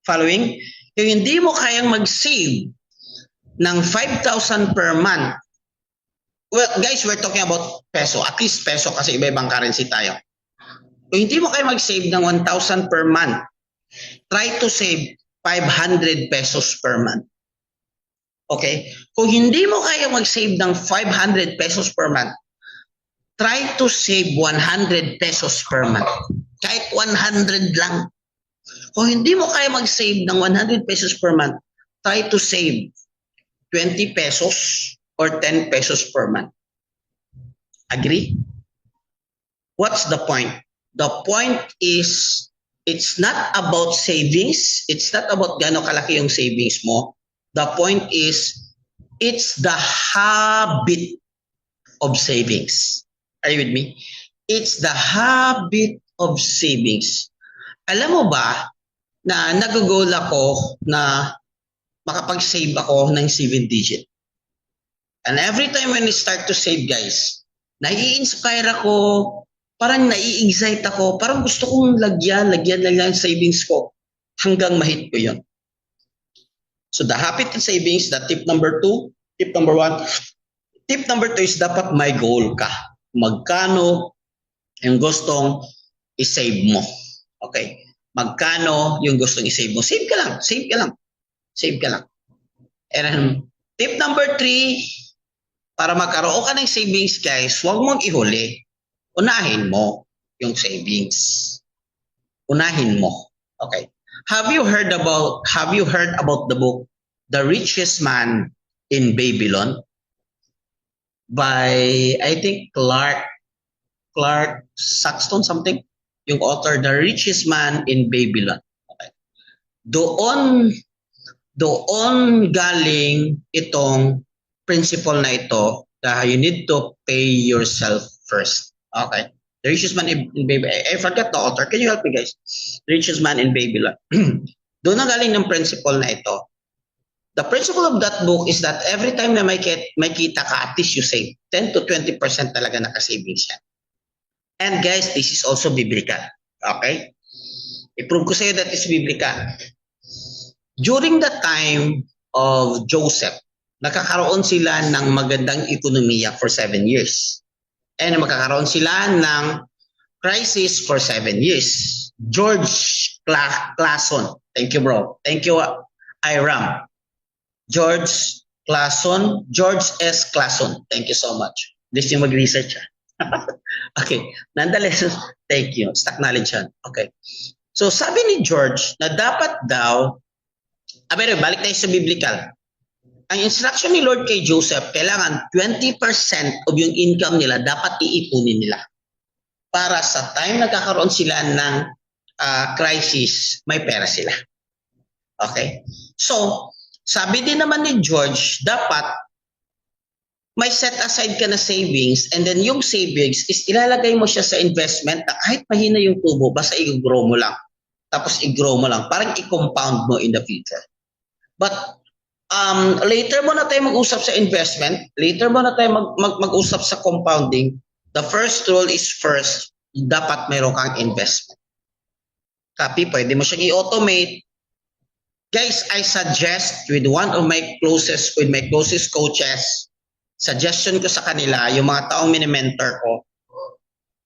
Following, kung hindi mo kayang mag-save ng 5,000 per month, well, guys, we're talking about peso. At least peso kasi iba-ibang currency tayo. Kung hindi mo kayang mag-save ng 1,000 per month, try to save 500 pesos per month. Okay? Kung hindi mo kayang mag-save ng 500 pesos per month, try to save 100 pesos per month. Kahit 100 lang. Kung hindi mo kaya mag-save ng 100 pesos per month, try to save 20 pesos or 10 pesos per month. Agree? What's the point? The point is, it's not about savings. It's not about gaano kalaki yung savings mo. The point is, it's the habit of savings. Are you with me? It's the habit of savings. Alam mo ba na nag-goal ako na makapag-save ako ng 7 digit? And every time when I start to save, guys, nai-inspire ako, parang nai-excite ako, parang gusto kong lagyan savings ko hanggang mahit ko yun. So the habit of savings, the tip number 2, tip number 1. Tip number 2 is dapat may goal ka. Magkano yung gustong i-save mo. Okay? Magkano yung gustong i-save mo. Save ka lang. And tip number 3, para magkaroon ka ng savings, guys, huwag mong ihuli. Unahin mo yung savings. Unahin mo. Okay. Have you heard about the book The Richest Man in Babylon by I think Clark Saxton something, yung author, The Richest Man in Babylon. Okay. Doon galing itong principle na ito, that you need to pay yourself first. Okay. The Richest Man in Babylon. I forgot the author. Can you help me, guys? The Richest Man in Babylon. Doon na galing ng principle na ito. The principle of that book is that every time na may kita ka, at least you save. 10 to 20% talaga nakasavings yan. And guys, this is also biblical. Okay? I-prove ko sa iyo that is biblical. During the time of Joseph, nakakaroon sila ng magandang ekonomiya for 7 years. And magkakaroon sila ng crisis for 7 years. George Clason. Thank you, bro. Thank you, Iram. George S. Clason. Thank you so much. This yung mag-research. Okay. Nonetheless, thank you. Stock knowledge yan. Okay. So, sabi ni George na dapat daw, balik tayo sa biblical. Ang instruction ni Lord kay Joseph, kailangan 20% of yung income nila dapat iipunin nila. Para sa time nagkakaroon sila ng crisis, may pera sila. Okay? So, sabi din naman ni George, dapat may set aside ka na savings and then yung savings is ilalagay mo siya sa investment na kahit mahina yung tubo, basta i-grow mo lang. Tapos i-grow mo lang. Parang i-compound mo in the future. But later mo na tayo mag-usap sa investment. Later mo na tayo mag-usap sa compounding. The first rule is first, dapat mayroon kang investment. Copy, pwede mo siyang i-automate. Guys, I suggest with one of my closest coaches, suggestion ko sa kanila, yung mga taong mini-mentor ko,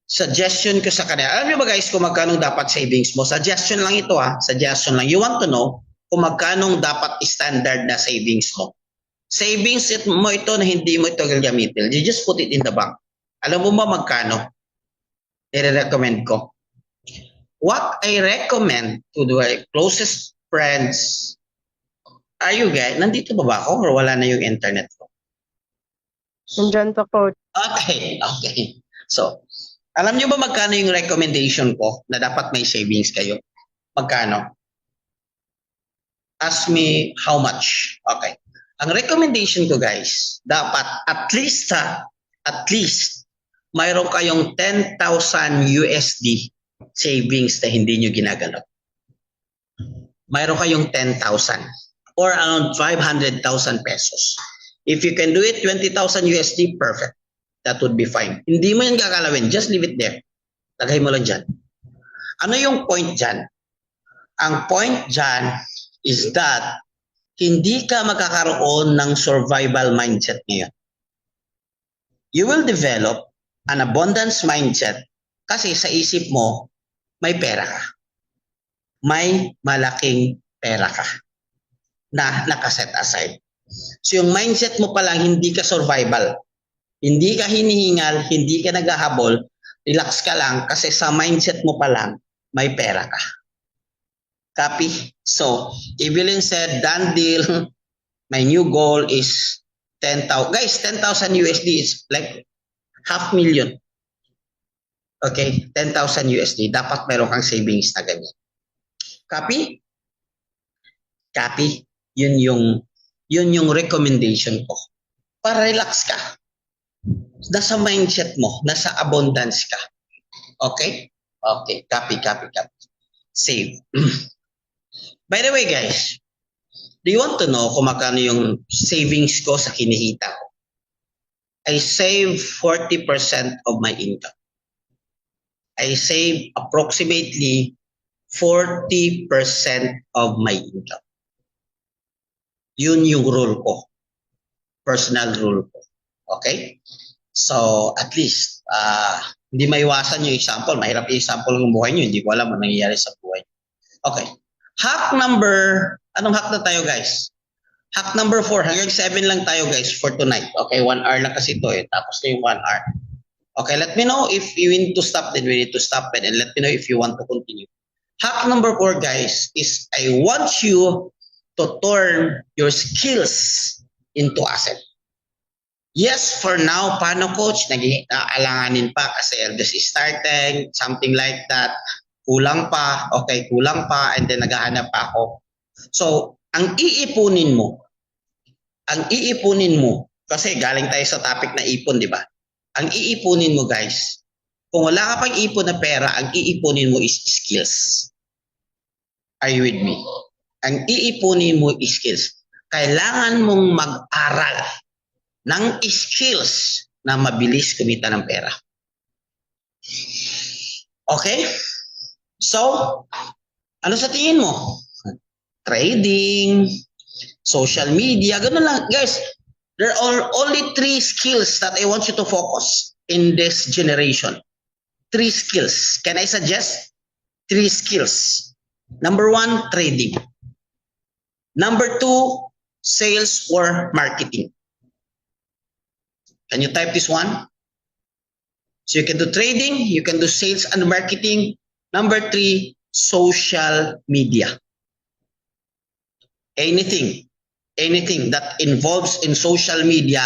suggestion ko sa kanila. Alam niyo ba guys kung magkano dapat savings mo? Suggestion lang ito suggestion lang. You want to know kung magkano dapat standard na savings mo. Savings mo ito na hindi mo ito gagamitin. You just put it in the bank. Alam mo ba magkano? I-recommend ko. What I recommend to the closest friends, are you guys, nandito ba ako or wala na yung internet ko? Nandyan to, coach. Okay. So, alam niyo ba magkano yung recommendation ko na dapat may savings kayo? Magkano? Ask me how much. Okay. Ang recommendation ko guys, dapat at least mayroon kayong 10,000 USD savings na hindi nyo ginagalap. Mayroon kayong 10,000 or around 500,000 pesos. If you can do it, 20,000 USD, perfect. That would be fine. Hindi mo yung gagalawin. Just leave it there. Lagay mo lang dyan. Ano yung point dyan? Ang point dyan is that hindi ka magkakaroon ng survival mindset ngayon. You will develop an abundance mindset kasi sa isip mo, may pera ka. May malaking pera ka na nakaset aside. So yung mindset mo pa lang, hindi ka survival. Hindi ka hinihingal, hindi ka naghahabol, relax ka lang kasi sa mindset mo pa lang, may pera ka. Copy? So, Evelyn said, done deal. My new goal is 10,000. Guys, 10,000 USD is like 500,000. Okay, 10,000 USD. Dapat meron kang savings na ganyan. Copy? Copy? Yun yung recommendation ko. Para relax ka. Nasa mindset mo, nasa abundance ka. Okay? Okay, copy. Save. By the way guys, do you want to know kung magkano yung savings ko sa kinikita ko? I save 40% of my income. I save approximately 40% of my income. Yun yung rule ko. Personal rule ko. Okay? So, at least, hindi maiwasan yung example. Mahirap yung example ng buhay nyo. Hindi ko alam ano nangyayari sa buhay. Okay. Hack number, anong hack na tayo guys? Hack number 4, hanggang 7 lang tayo guys for tonight. Okay, 1 hour lang kasi ito tapos na yung 1 hour. Okay, let me know if you need to stop, then we need to stop it, and let me know if you want to continue. Hack number 4 guys is I want you to turn your skills into asset. Yes, for now, paano coach? Nag-aalanganin pa kasi eldest is starting, something like that. Kulang pa, okay, kulang pa, and then naghahanap pa ako. So, ang iipunin mo, kasi galing tayo sa topic na ipon, di ba? Ang iipunin mo guys, kung wala ka pang ipon na pera, ang iipunin mo is skills. Are you with me? Ang iipunin mo is skills. Kailangan mong mag-aral ng skills na mabilis kumita ng pera. Okay? So, ano sa tingin mo? Trading, social media, ganun lang. Guys, there are only 3 skills that I want you to focus in this generation. 3 skills. Can I suggest? 3 skills. Number 1, trading. Number 2, sales or marketing. Can you type this one? So you can do trading, you can do sales and marketing. Number 3, social media. Anything that involves in social media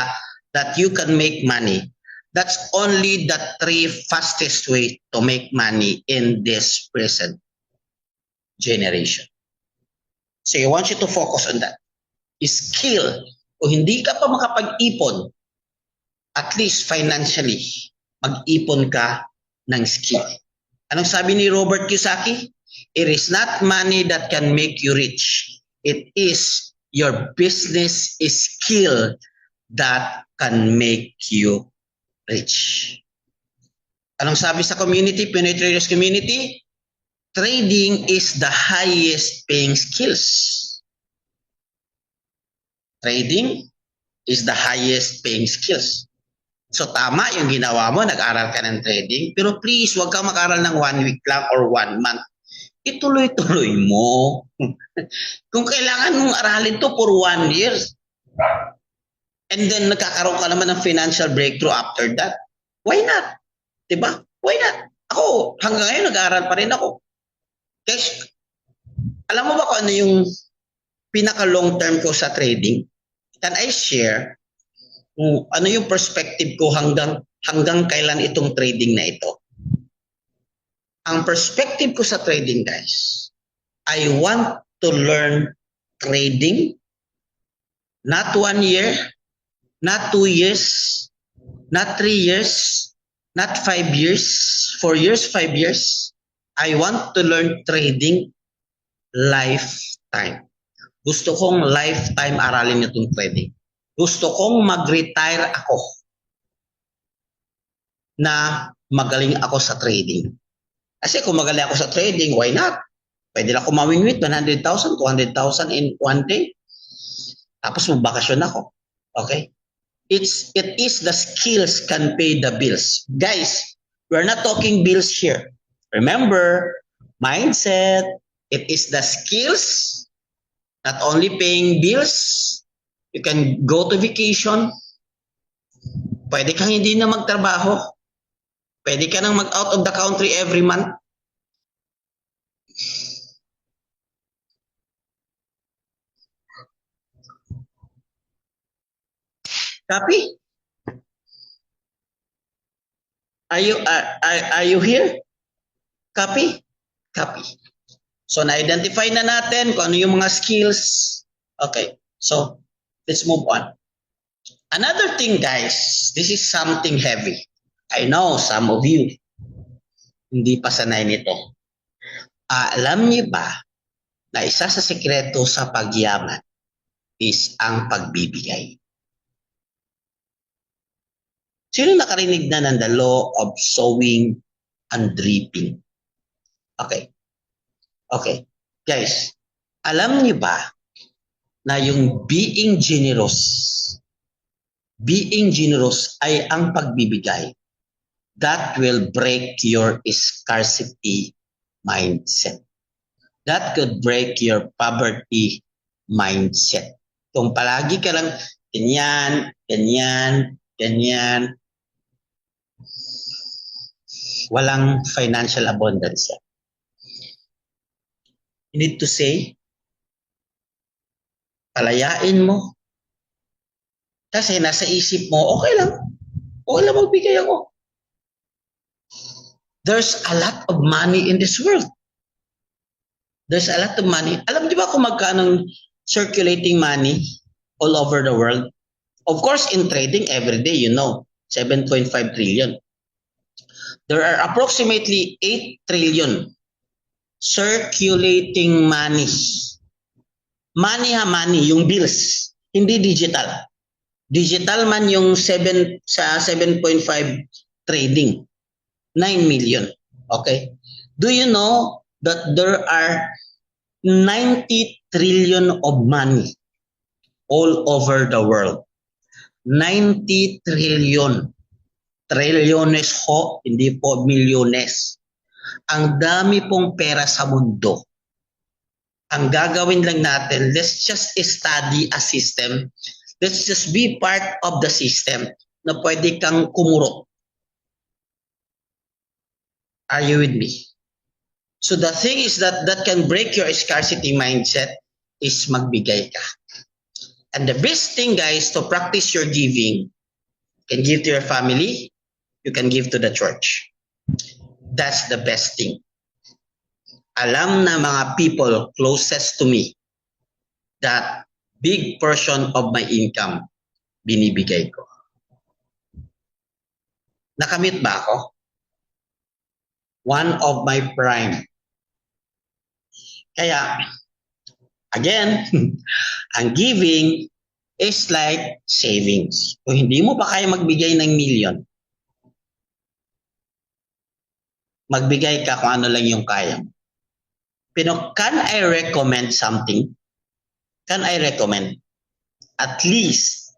that you can make money. That's only the 3 fastest way to make money in this present generation. So I want you to focus on that. Skill. Kung hindi ka pa makapag-ipon, at least financially, mag-ipon ka ng skill. Anong sabi ni Robert Kiyosaki? It is not money that can make you rich. It is your business skill that can make you rich. Anong sabi sa community, Pinoy Traders Community? Trading is the highest paying skills. Trading is the highest paying skills. So tama yung ginawa mo, nag-aral ka ng trading, pero please, huwag kang mag-aral ng 1 week lang or 1 month. Ituloy-tuloy mo. Kung kailangan mong aralin to for 1 year, and then nagkakaroon ka naman ng financial breakthrough after that, why not? Diba? Why not? Ako, hanggang ngayon nag-aaral pa rin ako. Guys, alam mo ba kung ano yung pinaka-long term ko sa trading? Can I share kung ano yung perspective ko hanggang kailan itong trading na ito? Ang perspective ko sa trading, guys, I want to learn trading not 1 year, not 2 years, not 3 years, not 5 years, 4 years, 5 years. I want to learn trading lifetime. Gusto kong lifetime aralin itong trading. Gusto kong mag-retire ako na magaling ako sa trading. Kasi kung magaling ako sa trading, why not? Pwede lang kumawin with 100,000, 200,000 in 1 day. Tapos magbakasyon ako. Okay? It is the skills can pay the bills. Guys, we're not talking bills here. Remember, mindset, it is the skills, not only paying bills. You can go to vacation. Pwede kang hindi na magtrabaho. Pwede ka nang mag-out of the country every month. Copy? Are you here? Copy? Copy. So na-identify na natin kung ano yung mga skills. Okay. So let's move on. Another thing, guys, this is something heavy. I know some of you hindi pa sanay nito. Alam niyo ba na isa sa sekreto sa pagyaman is ang pagbibigay? Sino nakarinig na ng the law of sowing and reaping? Okay. Okay. Guys, alam niyo ba na yung being generous ay ang pagbibigay that will break your scarcity mindset. That could break your poverty mindset. Kung palagi ka lang ganyan, ganyan, ganyan, walang financial abundance. You need to say, palayain mo. Kasi nasa isip mo, okay lang magbigay ako. There's a lot of money in this world. There's a lot of money. Alam niyo ba kung magkano circulating money all over the world? Of course, in trading every day, 7.5 trillion. There are approximately 8 trillion circulating money. Money, yung bills, hindi digital. Digital man yung 7.5 trading. 9 million. Okay? Do you know that there are 90 trillion of money all over the world? 90 trillion. Trilyones ho, hindi po milyones. Ang dami pong pera sa mundo. Ang gagawin lang natin, let's just study a system. Let's just be part of the system na pwede kang kumurot. Are you with me? So the thing is that can break your scarcity mindset is magbigay ka. And the best thing, guys, to practice your giving, you can give to your family, you can give to the church. That's the best thing. Alam na mga people closest to me that big portion of my income binibigay ko. Nakamit ba ako? One of my prime. Kaya, again, ang giving is like savings. Kung hindi mo pa kaya magbigay ng million, magbigay ka kung ano lang yung kaya mo. Pero can I recommend something? Can I recommend at least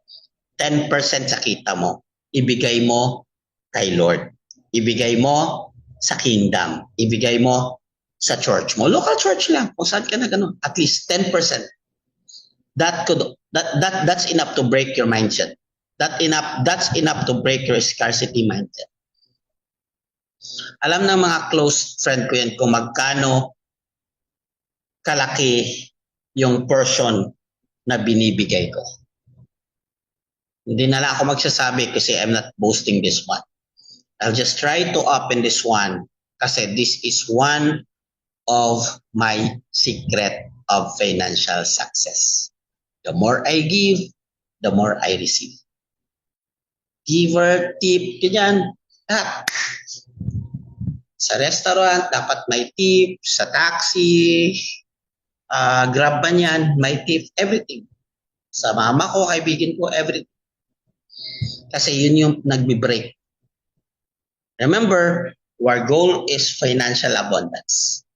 10% sa kita mo, ibigay mo kay Lord. Ibigay mo sa kingdom. Ibigay mo sa church mo. Local church lang. Kung saan ka na ganun. At least 10%. That's enough to break your mindset. That's enough to break your scarcity mindset. Alam ng mga close friend ko yan kung magkano kalaki yung portion na binibigay ko. Hindi na lang ako magsasabi kasi I'm not boasting this one. I'll just try to open this one kasi this is one of my secret of financial success. The more I give, the more I receive. Giver, tip, ganyan. Sa restaurant, dapat may tip. Sa taxi, grab man yan, may tip, everything. Sa mama ko, kaibigan ko, everything. Kasi yun yung nagbe-break. Remember, our goal is financial abundance.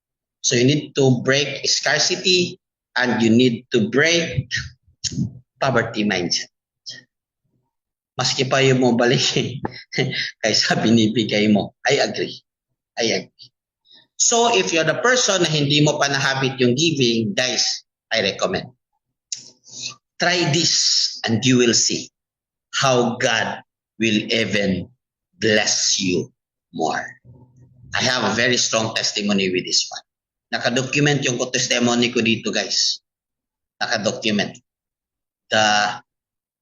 So you need to break scarcity and you need to break poverty mindset. Maski pa yung mo balik kaysa binibigay mo. I agree. So if you're the person na hindi mo pa na-habit yung giving, guys, I recommend. Try this and you will see how God will even bless you more. I have a very strong testimony with this one. Nakadocument yung testimony ko dito, guys. Nakadocument the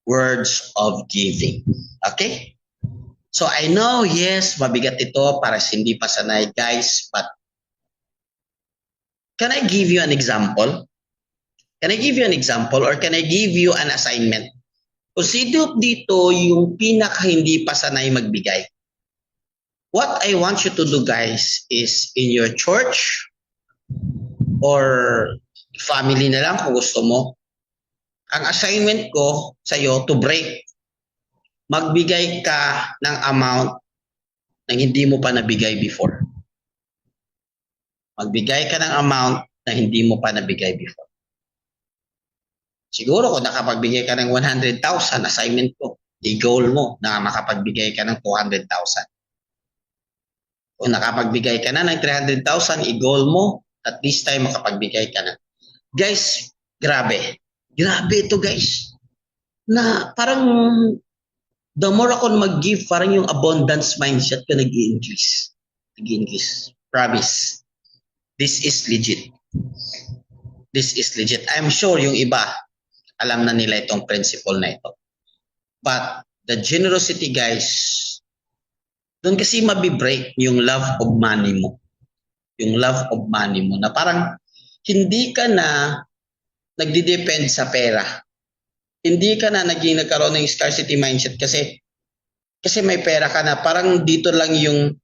words of giving. Okay? So I know, yes, mabigat ito para hindi pa sanay, guys, but can I give you an example? Can I give you an example or can I give you an assignment? Kung sino dito yung pinaka hindi pa sanay magbigay. What I want you to do, guys, is in your church or family na lang kung gusto mo, ang assignment ko sa iyo to break, magbigay ka ng amount na hindi mo pa nabigay before. Magbigay ka ng amount na hindi mo pa nabigay before. Siguro kung nakapagbigay ka ng 100,000, assignment ko, i-goal mo na makapagbigay ka ng 200,000. Kung nakapagbigay ka na ng 300,000, i-goal mo, at this time makapagbigay ka na. Guys, grabe. Grabe ito, guys. Na parang the more ako mag-give, parang yung abundance mindset ko nag-i-increase. Nag-i-increase. Promise. This is legit. This is legit. I'm sure yung iba, alam na nila itong principle na ito. But the generosity, guys, doon kasi mabibreak yung love of money mo. Yung love of money mo na parang hindi ka na nagdi-depend sa pera. Hindi ka na nagkaroon ng scarcity mindset kasi may pera ka na. Parang dito lang yung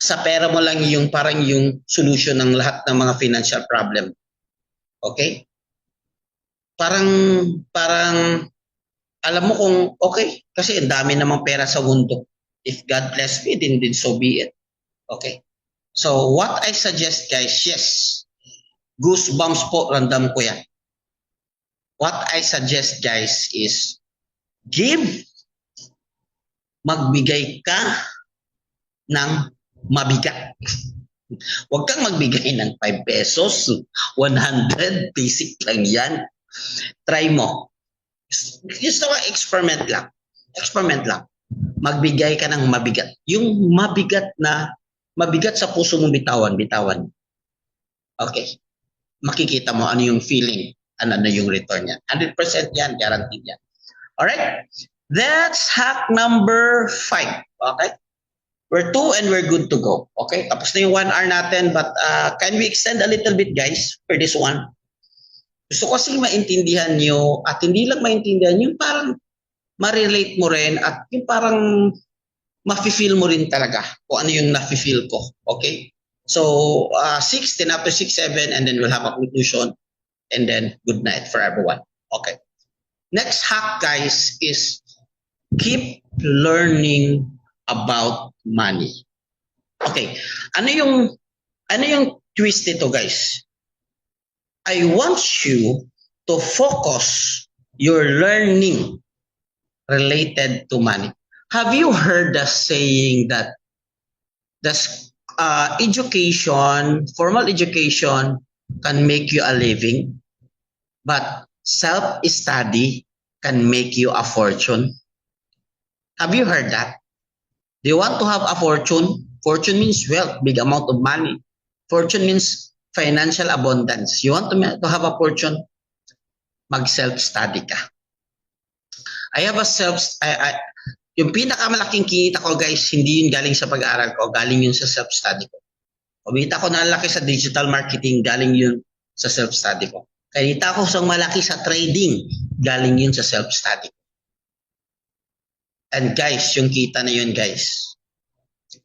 sa pera mo lang yung parang yung solution ng lahat ng mga financial problem. Okay? Parang alam mo kung okay kasi ang dami namang pera sa mundo. If God bless me, then so be it. Okay? So what I suggest, guys, yes, goosebumps po, random ko yan. What I suggest, guys, is give, magbigay ka ng mabigat. Huwag kang magbigay ng 5 pesos, 100, basic lang yan. Try mo. Just experiment lang. Experiment lang. Magbigay ka ng mabigat. Yung mabigat sa puso mong bitawan. Okay. Makikita mo ano yung feeling, ano yung return niya. 100% yan, guaranteed yan. Alright? That's hack number 5. Okay? We're 2 and we're good to go. Okay? Tapos na yung 1 hour natin, but can we extend a little bit, guys, for this one? Gusto ko kasi maintindihan nyo, at hindi lang maintindihan, yung parang ma-relate mo rin, at yung parang mafe-feel mo rin talaga kung ano yung nafe-feel ko. Okay? So, 6, then after 6, 7, and then we'll have a conclusion, and then good night for everyone. Okay. Next hack, guys, is keep learning about money. Okay. Ano yung twist nito, guys? I want you to focus your learning related to money. Have you heard the saying that the formal education can make you a living, but self-study can make you a fortune? Have you heard that? Do you want to have a fortune? Fortune means wealth, big amount of money. Fortune means financial abundance. You want to have a fortune? Mag-self-study ka. Yung pinakamalaking kinita ko, guys, hindi yun galing sa pag-aaral ko, galing yun sa self-study ko. Kumita ko na laki sa digital marketing, galing yun sa self-study ko. Kanita ko sa malaki sa trading, galing yun sa self-study ko. And guys, yung kita na yun, guys,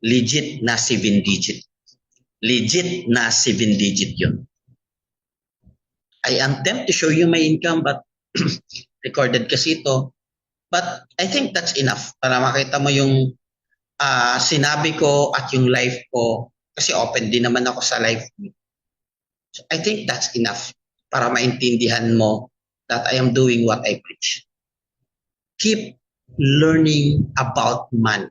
legit na 7 digit. Legit na 7 digit yun. I am tempted to show you my income, but recorded kasi ito. But I think that's enough para makita mo yung sinabi ko at yung life ko. Kasi open din naman ako sa life. So I think that's enough para maintindihan mo that I am doing what I preach. Keep learning about money.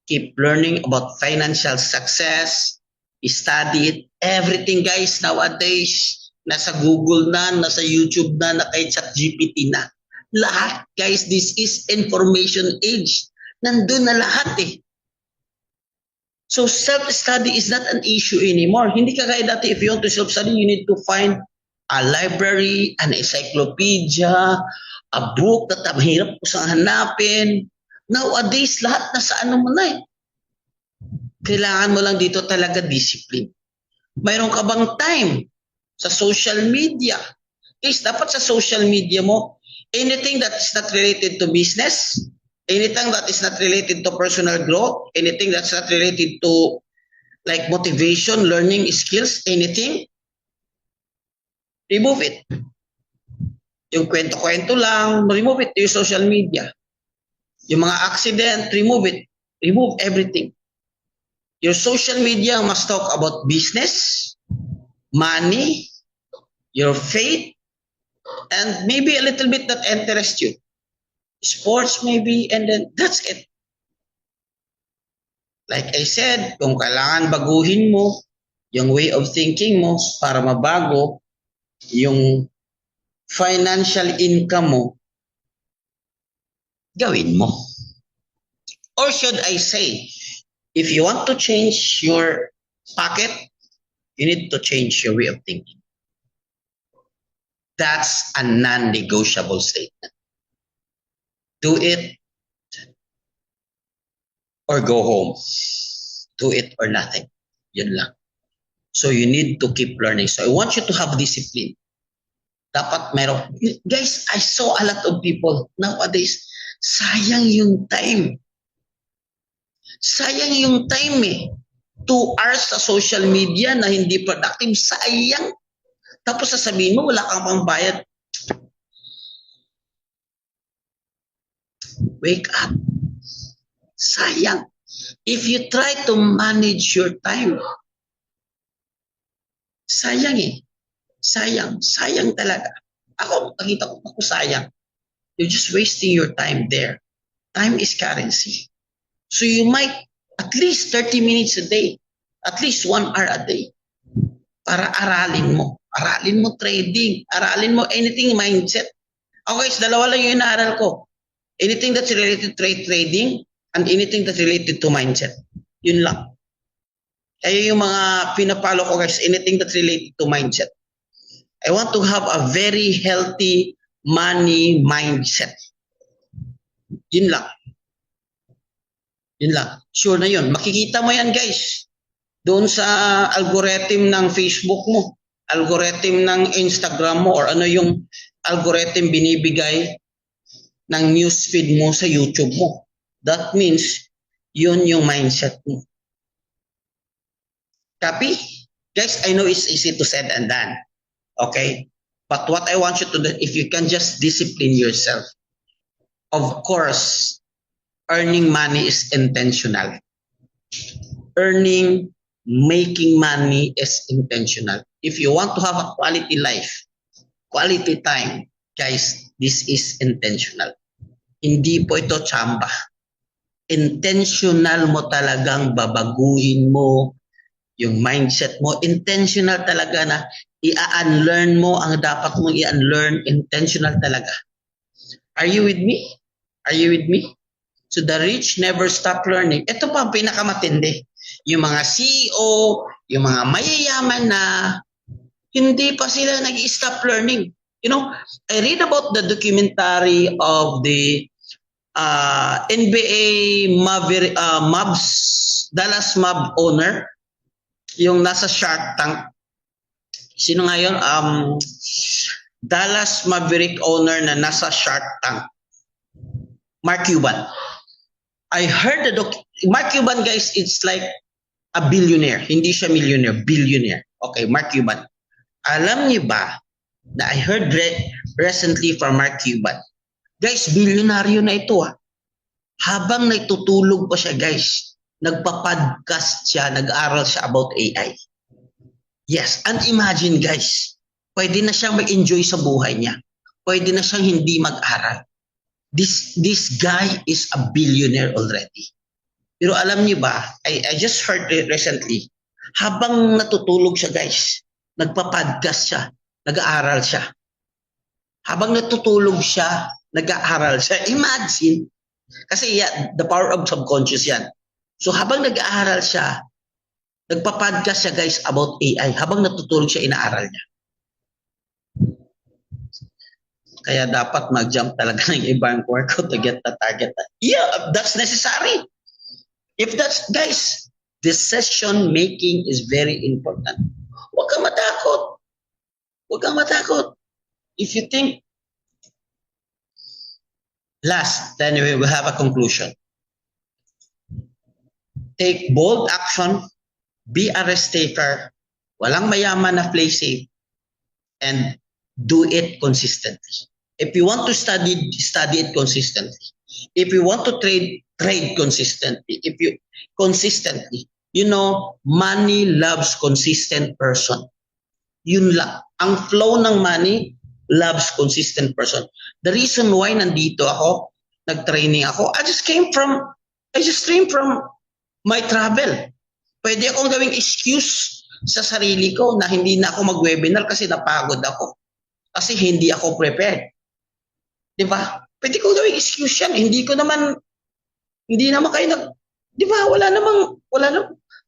Keep learning about financial success. Study it. Everything, guys, nowadays, nasa Google na, nasa YouTube na, kay ChatGPT na. Lahat, guys, this is information age. Nandun na lahat eh. So self-study is not an issue anymore. Hindi ka kaya dati, if you want to self-study, you need to find a library, an encyclopedia, a book na mahirap ko saan hanapin. Nowadays, lahat nasa ano mo na eh. Kailangan mo lang dito talaga discipline. Mayroon ka bang time sa social media? Guys, dapat sa social media mo, anything that is not related to business, anything that is not related to personal growth, anything that's not related to like motivation, learning skills, anything, remove it. Yung kwento-kwento lang, remove it to your social media. Yung mga accident, remove it. Remove everything. Your social media must talk about business, money, your faith, and maybe a little bit that interests you. Sports maybe, and then that's it. Like I said, kung kailangan baguhin mo yung way of thinking mo para mabago yung financial income mo, gawin mo. Or should I say, if you want to change your pocket, you need to change your way of thinking. That's a non-negotiable statement. Do it or go home. Do it or nothing. Yun lang. So you need to keep learning. So I want you to have discipline. Dapat meron. Guys, I saw a lot of people nowadays, sayang yung time. Sayang yung time eh. 2 hours sa social media na hindi productive, sayang. Tapos sasabihin mo, wala kang pangbayad. Wake up. Sayang. If you try to manage your time, sayang eh. Sayang. Sayang talaga. Ako, nakita ko ako sayang. You're just wasting your time there. Time is currency. So you might at least 30 minutes a day, at least 1 hour a day, para aralin mo. Aralin mo trading, aralin mo anything mindset. Okay, so dalawa lang yung inaaral ko. Anything that's related to trading and anything that's related to mindset. Yun lang. Kaya yung mga pinapalo ko, guys, anything that's related to mindset. I want to have a very healthy money mindset. Yun lang. Yun lang. Sure na yun. Makikita mo yan, guys. Doon sa algorithm ng Facebook mo, algorithm ng Instagram mo, or ano yung algorithm binibigay ng newsfeed mo sa YouTube mo. That means Yun yung mindset mo. Copy? Guys, I know it's easy to said and done. Okay? But what I want you to do, if you can just discipline yourself, of course, earning money is intentional. Making money is intentional. If you want to have a quality life, quality time, guys, this is intentional. Hindi po ito tsamba. Intentional mo talagang babaguhin mo yung mindset mo. Intentional talaga na i-unlearn mo ang dapat mong i-unlearn. Intentional talaga. Are you with me? Are you with me? So the rich never stop learning. Ito pa ang pinakamatindi. Yung mga CEO, yung mga mayayaman na hindi pa sila nag-stop learning. You know, I read about the documentary of the NBA Mavs, Dallas Mavs owner, yung nasa Shark Tank. Sino nga yun? Dallas Maverick owner na nasa Shark Tank. Mark Cuban. I heard Mark Cuban, guys, it's like a billionaire. Hindi siya millionaire, billionaire. Okay, Mark Cuban. Alam niyo ba na I heard recently from Mark Cuban, guys, bilyonaryo na ito Habang nagtutulog pa siya, guys, nagpa-podcast siya, nag-aral siya about AI. Yes, and imagine, guys, pwede na siyang mag-enjoy sa buhay niya. Pwede na siyang hindi mag-aral. This guy is a billionaire already. Pero alam niyo ba, I just heard it recently, habang natutulog siya, guys, nagpa-podcast siya, nag-aaral siya. Habang natutulog siya, nag-aaral siya. Imagine, kasi the power of subconscious yan. So habang nag-aaral siya, nagpa-podcast siya, guys, about AI. Habang natutulog siya, inaaral niya. Kaya dapat mag-jump talaga ng ibang workout to get the target. Yeah, that's necessary. If that's, guys, decision making is very important. Huwag kang matakot. Huwag kang matakot. If you think, last, then we will have a conclusion. Take bold action, be a risk taker, walang mayaman na play safe, and do it consistently. If you want to study it consistently. If you want to trade consistently. Consistently. You know, money loves consistent person. Yun lang. Ang flow ng money loves consistent person. The reason why nandito ako, nag-training ako, I just came from my travel. Pwede akong gawing excuse sa sarili ko na hindi na ako mag-webinar kasi napagod ako. Kasi hindi ako prepared. Di ba? Pwede ko gawing excuse yan. Hindi naman kayo di ba? Wala namang.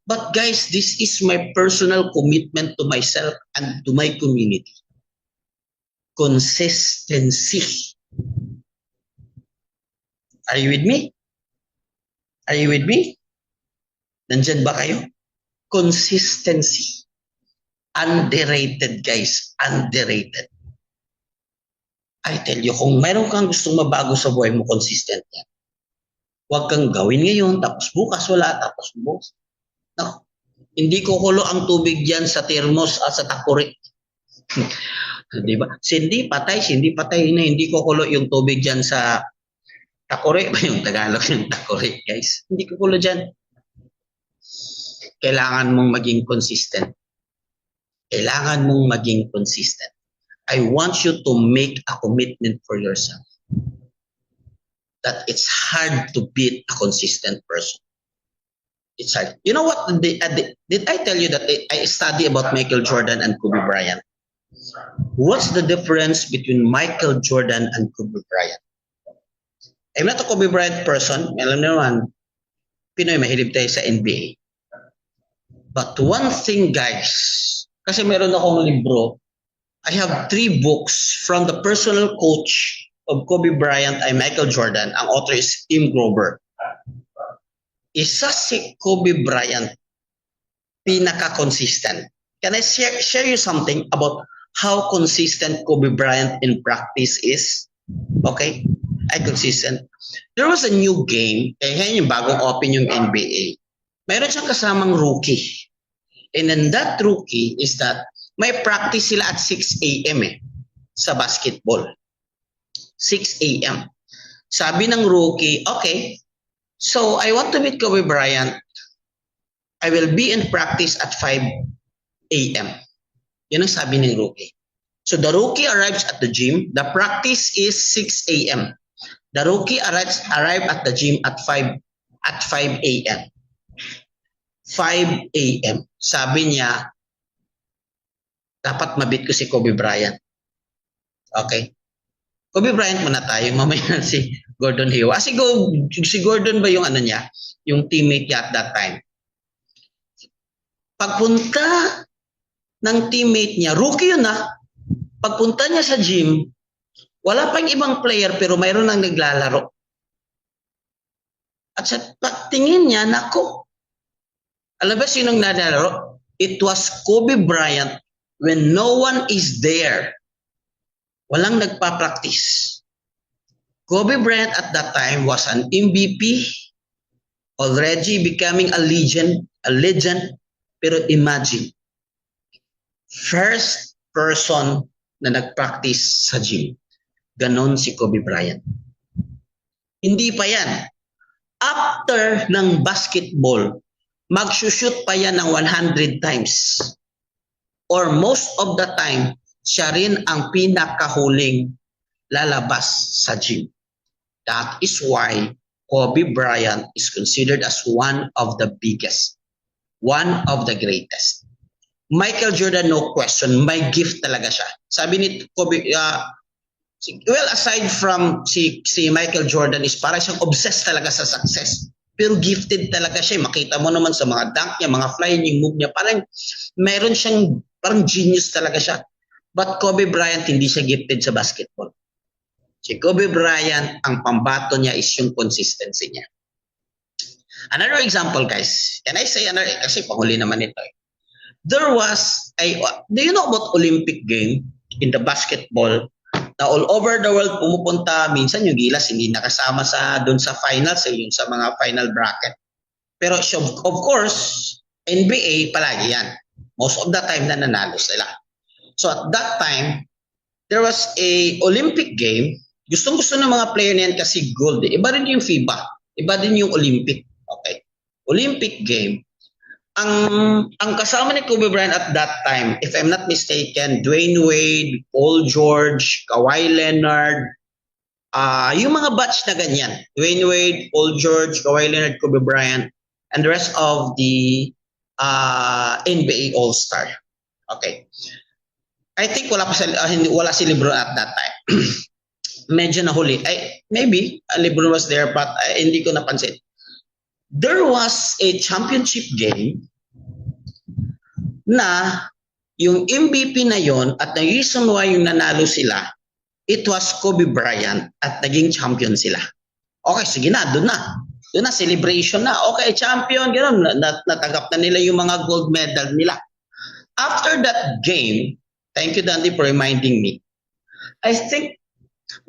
But guys, this is my personal commitment to myself and to my community. Consistency. Are you with me? Are you with me? Nandyan ba kayo? Consistency. Underrated, guys. Underrated. I tell you, kung mayroon kang gustong mabago sa buhay mo, consistent yan. Huwag kang gawin ngayon, tapos bukas wala, tapos bukas. No. Hindi kukulo ang tubig yan sa thermos at sa takuri. Diba? Hindi patay na hindi kukulo yung tubig dyan sa takuri. Yung Tagalog yung takuri, guys. Hindi kukulo dyan. Kailangan mong maging consistent. Kailangan mong maging consistent. I want you to make a commitment for yourself that it's hard to beat a consistent person. It's hard. You know what? Did I tell you that I study about Michael Jordan and Kobe Bryant? What's the difference between Michael Jordan and Kobe Bryant? I'm not a Kobe Bryant person. Alam niyo naman, Pinoy, mahilig tayo sa NBA. But one thing, guys, kasi meron akong libro, I have 3 books from the personal coach of Kobe Bryant and Michael Jordan. Ang author is Tim Grover. Isa si Kobe Bryant, pinaka-consistent. Can I share you something about how consistent Kobe Bryant in practice is? Okay? ay consistent. There was a new game, yan yung bagong open yung NBA. Mayroon siyang kasamang rookie. And then that rookie is that may practice sila at 6 a.m. Sa basketball. 6 a.m. Sabi ng rookie, okay, so I want to meet Kobe Bryant. I will be in practice at 5 a.m. Yun ang sabi ng rookie. So the rookie arrives at the gym. The practice is 6 a.m. The rookie arrives at the gym at 5 a.m. 5 a.m. Sabi niya, dapat mabit ko si Kobe Bryant. Okay. Kobe Bryant muna tayo. Mamaya si Gordon Hayward. Si Gordon ba yung ano niya? Yung teammate niya at that time. Pagpunta ng teammate niya, rookie yun pagpunta niya sa gym, wala pang ibang player pero mayroon nang naglalaro. At sa pagtingin niya, nako, alam ba sinong naglalaro? It was Kobe Bryant when no one is there. Walang nagpa-practice. Kobe Bryant at that time was an MVP, already becoming a legend. Pero imagine, first person na nag-practice sa gym. Ganon si Kobe Bryant. Hindi pa yan. After ng basketball, magsushoot pa yan ng 100 times. Or most of the time, siya rin ang pinakahuling lalabas sa gym. That is why Kobe Bryant is considered as one of the biggest, one of the greatest. Michael Jordan, no question, may gift talaga siya. Sabi ni Kobe, well, aside from si Michael Jordan is para siyang obsessed talaga sa success. Pero gifted talaga siya. Makita mo naman sa mga dunk niya, mga flying move niya, parang meron siyang, parang genius talaga siya. But Kobe Bryant, hindi siya gifted sa basketball. Si Kobe Bryant, ang pambato niya is yung consistency niya. Another example, guys. Can I say another? Kasi panghuli naman ito. There was do you know about Olympic game in the basketball na all over the world pumupunta, minsan yung Gilas hindi nakasama doon sa finals, yung sa mga final bracket. Pero of course, NBA palagi yan. Most of the time na nanalo sila. So at that time, there was a Olympic game. Gustong-gusto ng mga player niyan kasi gold. Iba rin yung FIBA. Iba din yung Olympic. Okay. Olympic game. Ang kasama ni Kobe Bryant at that time, if I'm not mistaken, Dwayne Wade, Paul George, Kawhi Leonard, yung mga batch na ganyan. Dwayne Wade, Paul George, Kawhi Leonard, Kobe Bryant, and the rest of the NBA All-Star. Okay. I think wala si LeBron at that time. Medyo nahuli. Maybe LeBron was there but hindi ko napansin. There was a championship game na yung MVP na yon at the reason why yung nanalo sila, it was Kobe Bryant at naging champion sila. Okay, sige na, doon na, celebration na. Okay, champion, gano'n, natagap na nila yung mga gold medal nila. After that game, thank you, Dandy, for reminding me. I think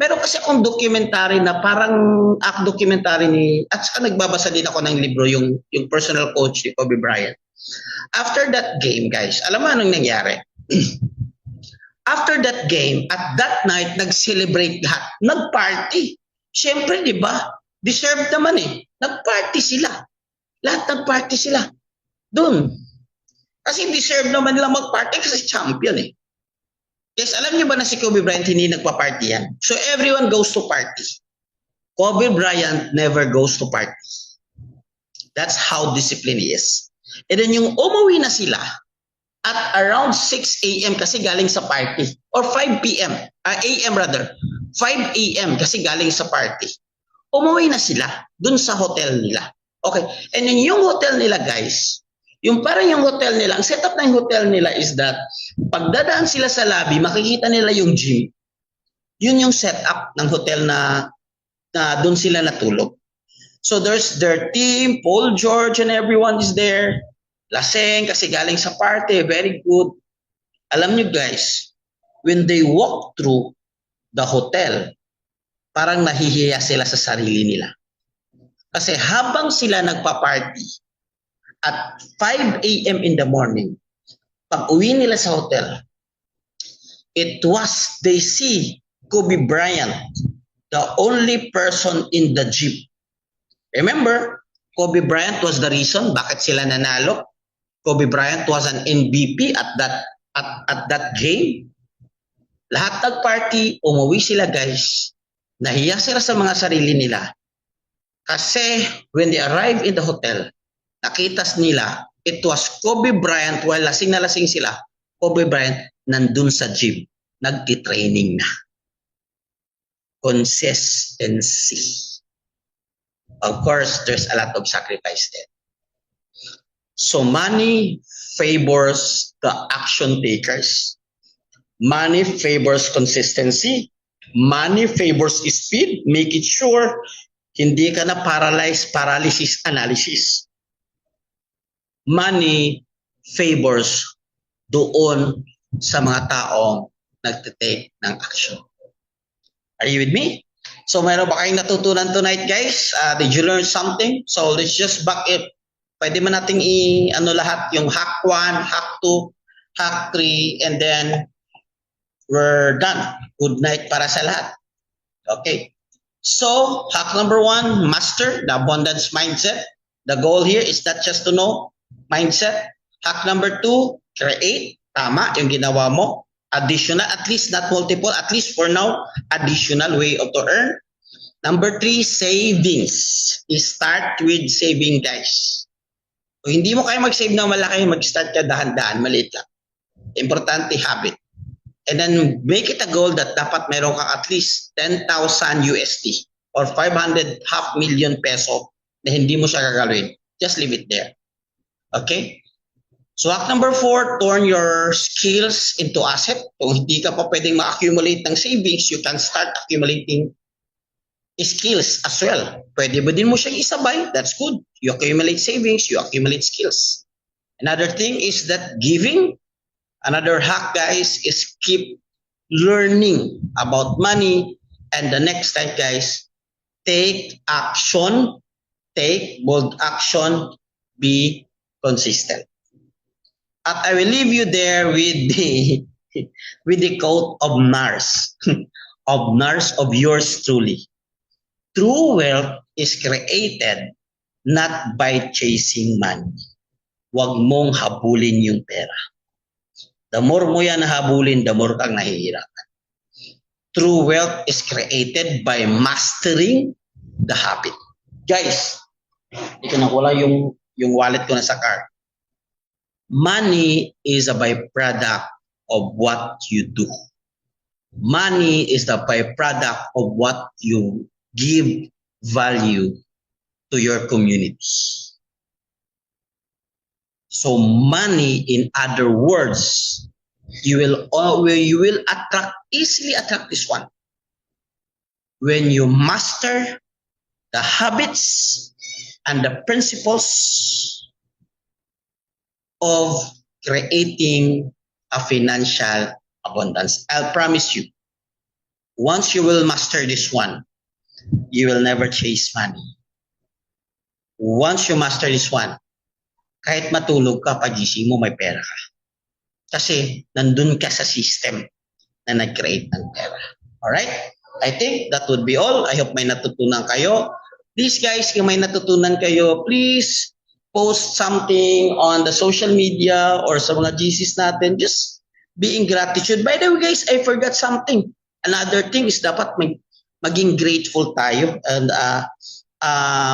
meron kasi akong documentary na parang documentary at saka nagbabasa din ako ng libro yung personal coach ni Kobe Bryant. After that game, guys, alam mo anong nangyari? After that game, at that night, nag-celebrate lahat. Nag-party. Siyempre, di ba? Deserved naman Nag-party sila. Lahat nag-party sila. Doon. Kasi deserve naman nila mag-party kasi champion Yes, alam niyo ba na si Kobe Bryant hindi nagpa-party yan? So everyone goes to party. Kobe Bryant never goes to party. That's how disciplined he is. And then yung umuwi na sila at around 6 a.m. kasi galing sa party. Or 5 p.m. a.m. rather. 5 a.m. kasi galing sa party. Umuwi na sila dun sa hotel nila. Okay. And then yung hotel nila, guys, yung parang yung hotel nila, ang setup ng hotel nila is that pagdadaan sila sa lobby, makikita nila yung gym. Yun yung setup ng hotel na doon sila natulog. So there's their team, Paul George and everyone is there. Laseng kasi galing sa party, very good. Alam nyo guys, when they walk through the hotel, parang nahihiya sila sa sarili nila. Kasi habang sila nagpa-party at 5 a.m. in the morning, pag uwi nila sa hotel, they see Kobe Bryant, the only person in the jeep. Remember, Kobe Bryant was the reason bakit sila nanalo. Kobe Bryant was an MVP at that game. Lahat nag-party, umuwi sila guys. Nahiya sila sa mga sarili nila. Kasi when they arrived in the hotel, nakita nila, it was Kobe Bryant, while lasing na lasing sila, Kobe Bryant nandun sa gym, nagtitraining na. Consistency. Of course, there's a lot of sacrifice there. So money favors the action takers. Money favors consistency. Money favors speed. Make it sure hindi ka na paralysis analysis. Money favors doon sa mga taong nagtitake ng action. Are you with me? So mayroon ba kayong natutunan tonight, guys? Did you learn something? So let's just back it. Pwede man nating lahat, yung hack 1, hack 2, hack 3, and then we're done. Good night para sa lahat. Okay. So, hack number 1, master the abundance mindset. The goal here is not just to know mindset. Hack number 2, create. Tama yung ginawa mo. Additional, at least not multiple, at least for now, additional way of to earn. Number 3, savings. Start with saving, guys. Kung hindi mo kaya mag-save na malaki, mag-start ka dahan-dahan, maliit lang. Importante habit. And then make it a goal that dapat meron kang at least 10,000 USD or 500 half million peso na hindi mo siya gagawin. Just leave it there. Okay? So hack number 4, turn your skills into asset. Kung hindi ka pa pwedeng ma-accumulate ng savings, you can start accumulating skills as well. Pwede ba din mo siyang isabay? That's good. You accumulate savings, you accumulate skills. Another thing is that giving. Another hack, guys, is keep learning about money. And the next time, guys, take action, take bold action, be consistent. At I will leave you there with the quote of Nars, of yours truly. True wealth is created not by chasing money. Huwag mong habulin yung pera. The more mo yan nahabulin, the more kang nahihirapan. True wealth is created by mastering the habit. Guys, hindi ko nawala yung wallet ko na sa car. Money is a byproduct of what you do. Money is the byproduct of what you give value to your community. So money, in other words, you will easily attract this one. When you master the habits and the principles of creating a financial abundance. I'll promise you, once you will master this one, you will never chase money. Once you master this one, kahit matulog ka, pagising mo, may pera ka. Kasi nandun ka sa system na nag-create ng pera. Alright? I think that would be all. I hope may natutunan kayo. Please guys, kung may natutunan kayo, please post something on the social media or sa mga GCs natin. Just be in gratitude. By the way guys, I forgot something. Another thing is dapat maging grateful tayo and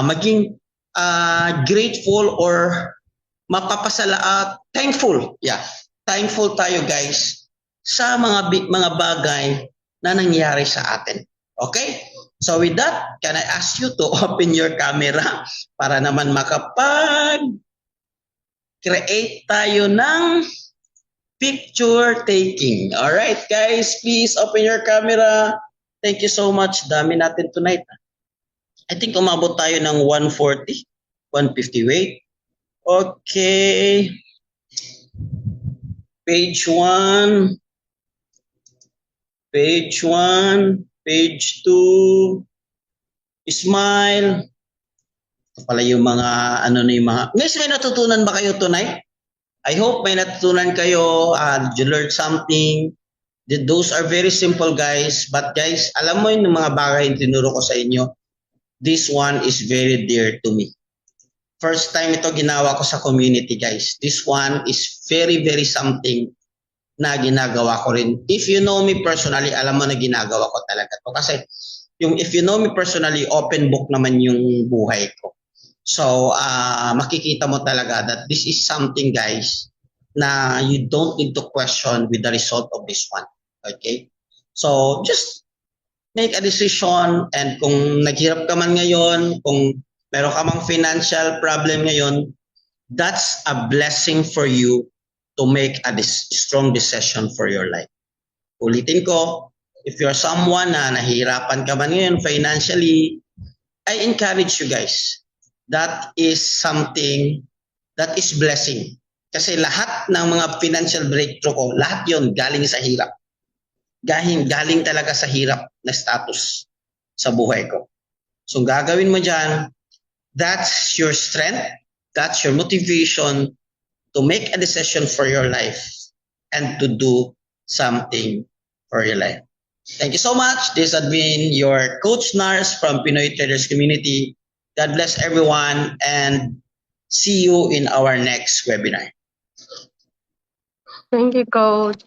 maging grateful or thankful. Yeah. Thankful tayo guys sa mga bagay na nangyari sa atin. Okay? So with that, can I ask you to open your camera para naman makapag-create tayo ng picture taking. Alright guys, please open your camera. Thank you so much. Dami natin tonight. I think umabot tayo ng 140, 150. Wait. Okay. Page 1. Page 1. Page 2. Smile. Ito pala yung mga, ano na yung mga, guys, may natutunan ba kayo tonight? I hope may natutunan kayo. Did you learn something? Those are very simple, guys. But guys, alam mo yung mga bagay yung tinuro ko sa inyo, this one is very dear to me. First time ito ginawa ko sa community, guys. This one is very, very something na ginagawa ko rin. If you know me personally, alam mo na ginagawa ko talaga to. Kasi yung if you know me personally, open book naman yung buhay ko. So, makikita mo talaga that this is something, guys, na you don't need to question with the result of this one. Okay? So, just make a decision, and kung naghirap ka man ngayon, kung meron ka mang financial problem ngayon, that's a blessing for you to make a strong decision for your life. Ulitin ko, if you're someone na nahihirapan ka man ngayon financially, I encourage you guys. That is something that is blessing. Kasi lahat ng mga financial breakthrough ko, lahat yon galing sa hirap. Galing talaga sa hirap na status sa buhay ko. So gagawin mo dyan, that's your strength, that's your motivation to make a decision for your life and to do something for your life. Thank you so much. This has been your Coach Nars from Pinoy Traders Community. God bless everyone and see you in our next webinar. Thank you, Coach.